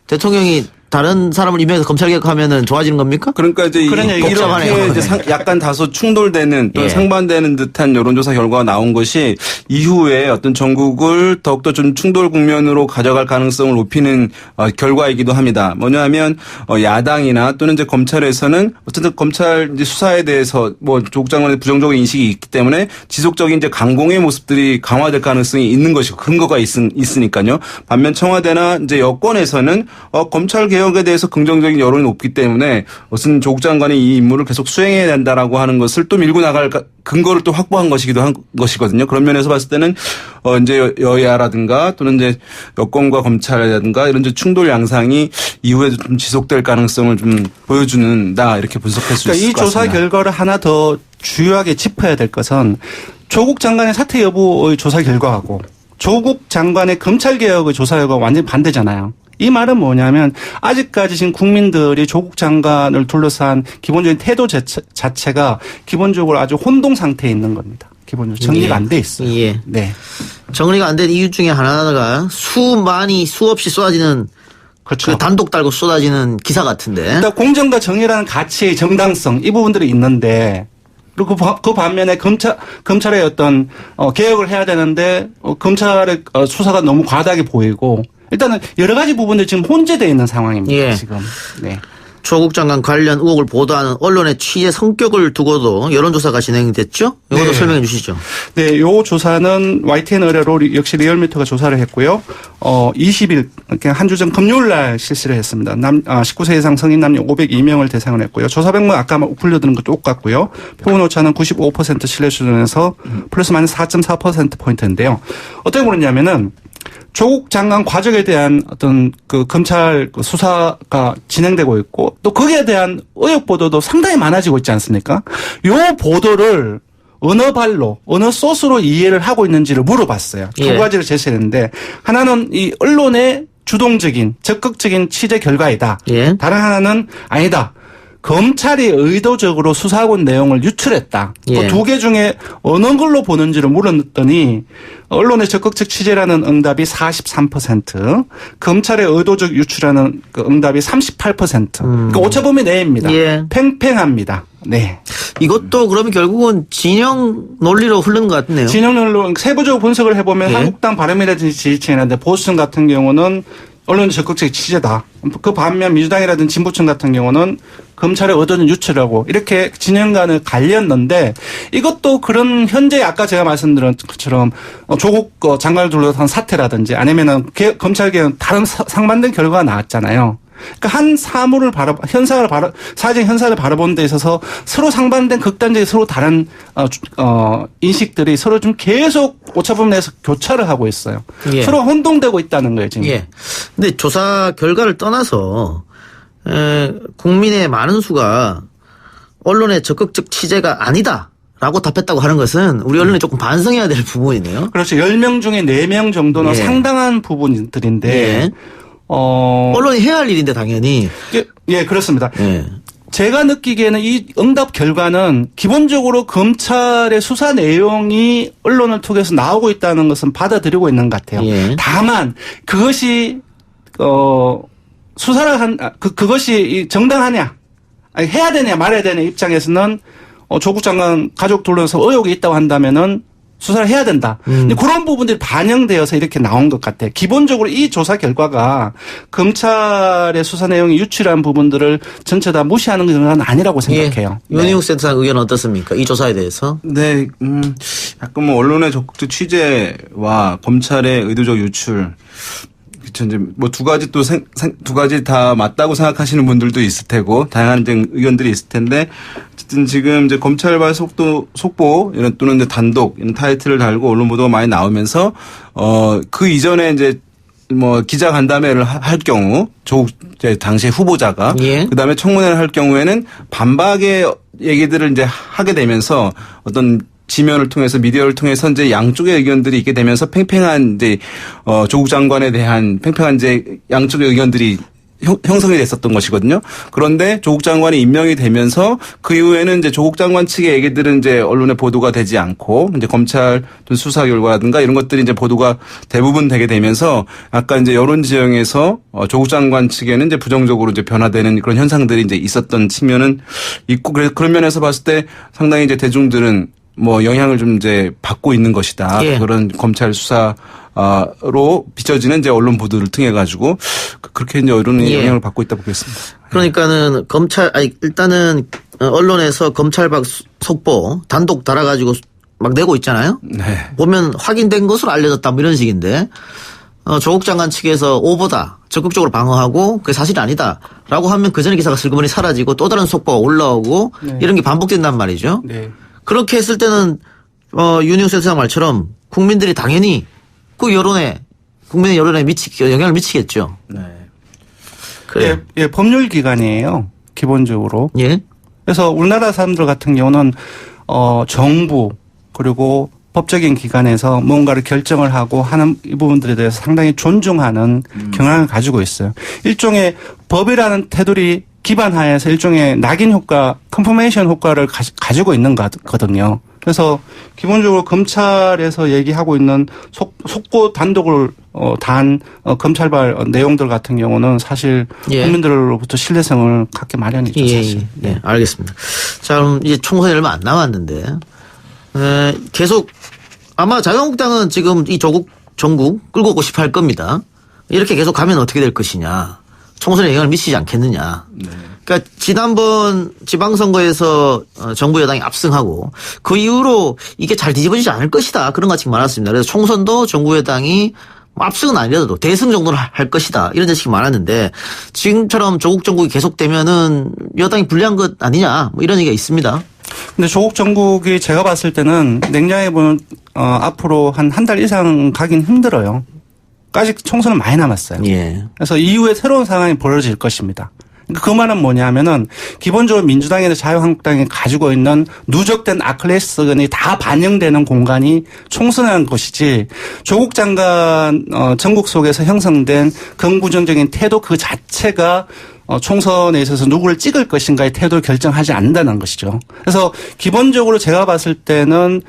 Speaker 4: 대통령이 다른 사람을 임명해서 검찰 개혁하면은 좋아지는 겁니까?
Speaker 13: 그러니까 이제 이렇게 이제 약간 다소 충돌되는 또 상반되는 듯한 여론조사 결과가 나온 것이 이후에 어떤 전국을 더욱더 좀 충돌 국면으로 가져갈 가능성을 높이는 결과이기도 합니다. 뭐냐하면 야당이나 또는 이제 검찰에서는 어쨌든 검찰 이제 수사에 대해서 뭐 조국 장관의 부정적인 인식이 있기 때문에 지속적인 이제 강공의 모습들이 강화될 가능성이 있는 것이고 근거가 있으니까요. 반면 청와대나 이제 여권에서는 검찰 개혁 개혁에 대해서 긍정적인 여론이 높기 때문에 무슨 조국 장관이 이 임무를 계속 수행해야 된다라고 하는 것을 또 밀고 나갈 근거를 또 확보한 것이기도 한 것이거든요. 그런 면에서 봤을 때는 이제 여야라든가 또는 이제 여권과 검찰이라든가 이런 이제 충돌 양상이 이후에도 좀 지속될 가능성을 좀 보여주는다 이렇게 분석할 수
Speaker 12: 그러니까
Speaker 13: 있을 것 같습니다.
Speaker 12: 이 조사 결과를 하나 더 주요하게 짚어야 될 것은 조국 장관의 사퇴 여부의 조사 결과하고 조국 장관의 검찰개혁의 조사 결과가 완전히 반대잖아요. 이 말은 뭐냐면 아직까지 지금 국민들이 조국 장관을 둘러싼 기본적인 태도 자체가 기본적으로 아주 혼동 상태에 있는 겁니다. 기본적으로 정리가 안 돼 있어요.
Speaker 4: 예.
Speaker 12: 네.
Speaker 4: 정리가 안 된 이유 중에 하나가 수없이 쏟아지는
Speaker 12: 그렇죠.
Speaker 4: 그 단독 달고 쏟아지는 기사 같은데.
Speaker 12: 그러니까 공정과 정의라는 가치의 정당성 이 부분들이 있는데 그리고 그 반면에 검찰의 어떤 개혁을 해야 되는데 검찰의 수사가 너무 과다하게 보이고 일단은 여러 가지 부분들이 지금 혼재되어 있는 상황입니다.
Speaker 4: 예.
Speaker 12: 지금. 네.
Speaker 4: 조국 장관 관련 의혹을 보도하는 언론의 취재 성격을 두고도 여론조사가 진행됐죠? 이것도
Speaker 12: 네.
Speaker 4: 설명해 주시죠.
Speaker 12: 네, 요 조사는 YTN 의뢰로 역시 리얼미터가 조사를 했고요. 20일, 그러니까 한 주 전 금요일 날 실시를 했습니다. 19세 이상 성인 남녀 502명을 대상으로 했고요. 조사 백문 아까 불려드린 것도 똑같고요. 표본 오차는 95% 신뢰 수준에서 플러스 마이너스 4.4%포인트인데요. 어떻게 보느냐면은 조국 장관 과정에 대한 어떤 그 검찰 수사가 진행되고 있고 또 거기에 대한 의혹 보도도 상당히 많아지고 있지 않습니까? 요 보도를 어느 발로 어느 소스로 이해를 하고 있는지를 물어봤어요. 두
Speaker 4: 예.
Speaker 12: 가지를 제시했는데 하나는 이 언론의 주동적인 적극적인 취재 결과이다.
Speaker 4: 예.
Speaker 12: 다른 하나는 아니다. 검찰이 의도적으로 수사하고 있는 내용을 유출했다.
Speaker 4: 예.
Speaker 12: 그 두 개 중에 어느 걸로 보는지를 물었더니 언론의 적극적 취재라는 응답이 43%, 검찰의 의도적 유출하는 그 응답이 38%. 그러니까 오차범위 내입니다.
Speaker 4: 예.
Speaker 12: 팽팽합니다. 네.
Speaker 4: 이것도 그러면 결국은 진영 논리로 흐르는 것 같네요.
Speaker 12: 진영 논리로 세부적으로 분석을 해보면
Speaker 4: 예.
Speaker 12: 한국당 바른미래든지 지지층이라든지 보수층 같은 경우는 언론의 적극적 취재다. 그 반면 민주당이라든지 진보층 같은 경우는 검찰의 의도는 유출하고 이렇게 진영 간을 갈렸는데 이것도 그런 현재 아까 제가 말씀드린 것처럼 조국 장관을 둘러싼 사태라든지 아니면은 검찰 개혁 다른 상반된 결과가 나왔잖아요. 그러니까 한 사물을 사회적 현상을 바라보는 데 있어서 서로 상반된 극단적인 서로 다른 인식들이 서로 좀 계속 오차범위 내에서 교차를 하고 있어요.
Speaker 4: 예.
Speaker 12: 서로 혼동되고 있다는 거예요, 지금.
Speaker 4: 예. 근데 조사 결과를 떠나서 국민의 많은 수가 언론의 적극적 취재가 아니다라고 답했다고 하는 것은 우리 언론이 조금 반성해야 될 부분이네요.
Speaker 12: 그렇죠. 10명 중에 4명 정도는
Speaker 4: 예.
Speaker 12: 상당한 부분들인데
Speaker 4: 예. 언론이 해야 할 일인데 당연히.
Speaker 12: 예, 그렇습니다.
Speaker 4: 예.
Speaker 12: 제가 느끼기에는 이 응답 결과는 기본적으로 검찰의 수사 내용이 언론을 통해서 나오고 있다는 것은 받아들이고 있는 것 같아요.
Speaker 4: 예.
Speaker 12: 다만 그것이 수사를 그것이 정당하냐, 아니, 해야 되냐 말아야 되냐 입장에서는 조국 장관 가족 둘러서 의혹이 있다고 한다면은 수사를 해야 된다. 근데 그런 부분들이 반영되어서 이렇게 나온 것 같아요. 기본적으로 이 조사 결과가 검찰의 수사 내용이 유출한 부분들을 전체 다 무시하는 건 아니라고 생각해요.
Speaker 4: 예. 윤희욱 센터 의견 어떻습니까? 이 조사에 대해서?
Speaker 13: 네, 약간 뭐 언론의 적극적 취재와 검찰의 의도적 유출. 그쵸, 이제 뭐 두 가지 두 가지 다 맞다고 생각하시는 분들도 있을 테고, 다양한 이제 의견들이 있을 텐데, 어쨌든 지금 이제 검찰발 속보, 이런 또는 이제 단독, 이런 타이틀을 달고 언론 보도가 많이 나오면서, 그 이전에 이제 뭐 기자 간담회를 할 경우, 조국 당시 후보자가,
Speaker 4: 예.
Speaker 13: 그 다음에 청문회를 할 경우에는 반박의 얘기들을 이제 하게 되면서 어떤 지면을 통해서 미디어를 통해서 이제 양쪽의 의견들이 있게 되면서 팽팽한 이제 조국 장관에 대한 팽팽한 이제 양쪽의 의견들이 형성이 됐었던 것이거든요. 그런데 조국 장관이 임명이 되면서 그 이후에는 이제 조국 장관 측의 얘기들은 이제 언론에 보도가 되지 않고 이제 검찰 수사 결과라든가 이런 것들이 이제 보도가 대부분 되게 되면서 약간 이제 여론 지형에서 조국 장관 측에는 이제 부정적으로 이제 변화되는 그런 현상들이 이제 있었던 측면은 있고 그런 면에서 봤을 때 상당히 이제 대중들은 뭐 영향을 좀 이제 받고 있는 것이다.
Speaker 4: 예.
Speaker 13: 그런 검찰 수사로 비춰지는 이제 언론 보도를 통해 가지고 그렇게 이제 여론의
Speaker 4: 예.
Speaker 13: 영향을 받고 있다 보겠습니다.
Speaker 4: 그러니까는 일단은 언론에서 검찰박 속보 단독 달아가지고 막 내고 있잖아요.
Speaker 13: 네.
Speaker 4: 보면 확인된 것으로 알려졌다 뭐 이런 식인데 조국 장관 측에서 오보다 적극적으로 방어하고 그게 사실이 아니다라고 하면 그 전에 기사가 슬그머니 사라지고 또 다른 속보가 올라오고 이런 게 반복된단 말이죠.
Speaker 12: 네.
Speaker 4: 그렇게 했을 때는 윤희용 센터장 말처럼 국민들이 당연히 그 여론에 국민의 여론에 영향을 미치겠죠.
Speaker 13: 네.
Speaker 4: 그래요.
Speaker 12: 예, 법률 기관이에요. 기본적으로.
Speaker 4: 예.
Speaker 12: 그래서 우리나라 사람들 같은 경우는 정부 그리고 법적인 기관에서 뭔가를 결정을 하고 하는 이 부분들에 대해서 상당히 존중하는 경향을 가지고 있어요. 일종의 법이라는 테두리 기반 하에서 일종의 낙인 효과, 컨퍼메이션 효과를 가지고 있는 거거든요. 그래서 기본적으로 검찰에서 얘기하고 있는 속보 단독을 단 검찰발 내용들 같은 경우는 사실 국민들로부터 신뢰성을 갖게 마련이죠. 사실.
Speaker 4: 예, 알겠습니다. 자, 그럼 이제 총선이 얼마 안 남았는데 계속 아마 자유한국당은 지금 이 조국 전국 끌고 오고 싶어 할 겁니다. 이렇게 계속 가면 어떻게 될 것이냐. 총선에 영향을 미치지 않겠느냐. 네. 그러니까 지난번 지방선거에서 정부 여당이 압승하고 그 이후로 이게 잘 뒤집어지지 않을 것이다. 그런 가책이 많았습니다. 그래서 총선도 정부 여당이 압승은 아니라도 대승 정도는 할 것이다. 이런 자식이 많았는데 지금처럼 조국 정국이 계속되면은 여당이 불리한 것 아니냐. 뭐 이런 얘기가 있습니다.
Speaker 12: 근데 조국 정국이 제가 봤을 때는 냉정해 보면 앞으로 한 달 이상 가긴 힘들어요. 아직 총선은 많이 남았어요.
Speaker 4: 예.
Speaker 12: 그래서 이후에 새로운 상황이 벌어질 것입니다. 그 말은 뭐냐면은 기본적으로 민주당이나 자유한국당이 가지고 있는 누적된 아킬레스건이 다 반영되는 공간이 총선이라는 것이지 조국 장관 전국 속에서 형성된 긍부정적인 태도 그 자체가 총선에 있어서 누구를 찍을 것인가의 태도를 결정하지 않는다는 것이죠. 그래서 기본적으로 제가 봤을 때는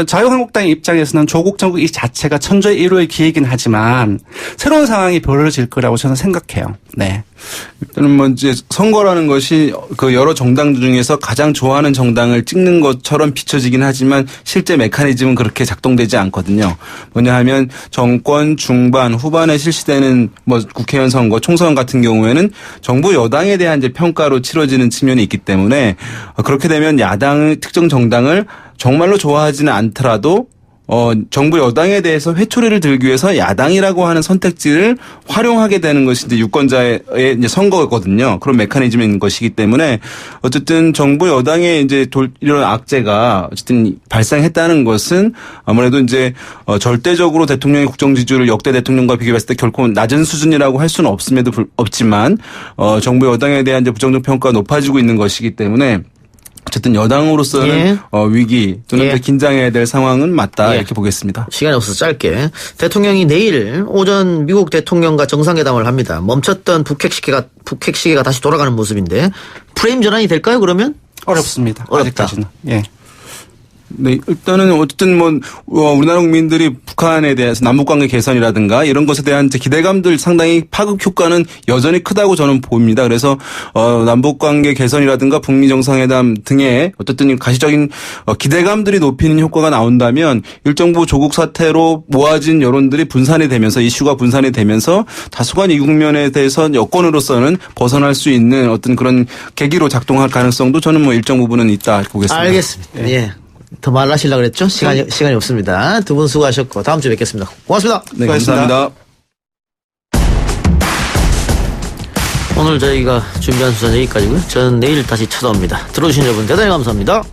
Speaker 12: 자유한국당 입장에서는 조국 정국 이 자체가 천재일호의 기회이긴 하지만 새로운 상황이 벌어질 거라고 저는 생각해요. 네.
Speaker 13: 일단은 뭐 이제 선거라는 것이 그 여러 정당 중에서 가장 좋아하는 정당을 찍는 것처럼 비춰지긴 하지만 실제 메커니즘은 그렇게 작동되지 않거든요. 뭐냐 하면 정권 중반 후반에 실시되는 뭐 국회의원 선거, 총선 같은 경우에는 정부 여당에 대한 이제 평가로 치러지는 측면이 있기 때문에 그렇게 되면 야당의 특정 정당을 정말로 좋아하지는 않더라도 정부 여당에 대해서 회초리를 들기 위해서 야당이라고 하는 선택지를 활용하게 되는 것이 이제 유권자의 이제 선거거든요. 그런 메커니즘인 것이기 때문에 어쨌든 정부 여당의 이제 이런 악재가 어쨌든 발생했다는 것은 아무래도 이제 절대적으로 대통령의 국정 지지율을 역대 대통령과 비교했을 때 결코 낮은 수준이라고 할 수는 없지만 정부 여당에 대한 이제 부정적 평가가 높아지고 있는 것이기 때문에 어쨌든 여당으로서는 위기 또는 긴장해야 될 상황은 맞다 이렇게 보겠습니다.
Speaker 4: 시간이 없어서 짧게. 대통령이 내일 오전 미국 대통령과 정상회담을 합니다. 멈췄던 북핵 시계가 다시 돌아가는 모습인데 프레임 전환이 될까요 그러면?
Speaker 12: 어렵습니다.
Speaker 4: 어렵다.
Speaker 12: 아직까지는. 예.
Speaker 13: 네, 일단은 어쨌든 우리나라 국민들이 북한에 대해서 남북관계 개선이라든가 이런 것에 대한 기대감들 상당히 파급 효과는 여전히 크다고 저는 봅니다. 그래서 남북관계 개선이라든가 북미 정상회담 등의 어쨌든 가시적인 기대감들이 높이는 효과가 나온다면 일정부 조국 사태로 모아진 여론들이 분산이 되면서 이슈가 분산이 되면서 다소간 이 국면에 대해서 여권으로서는 벗어날 수 있는 어떤 그런 계기로 작동할 가능성도 저는 뭐 일정 부분은 있다 보겠습니다.
Speaker 4: 알겠습니다. 예. 더 말하시려고 그랬죠? 시간이 없습니다. 두 분 수고하셨고 다음 주에 뵙겠습니다. 고맙습니다.
Speaker 13: 네, 감사합니다.
Speaker 4: 오늘 저희가 준비한 수사는 여기까지고요. 저는 내일 다시 찾아옵니다. 들어주신 여러분 대단히 감사합니다.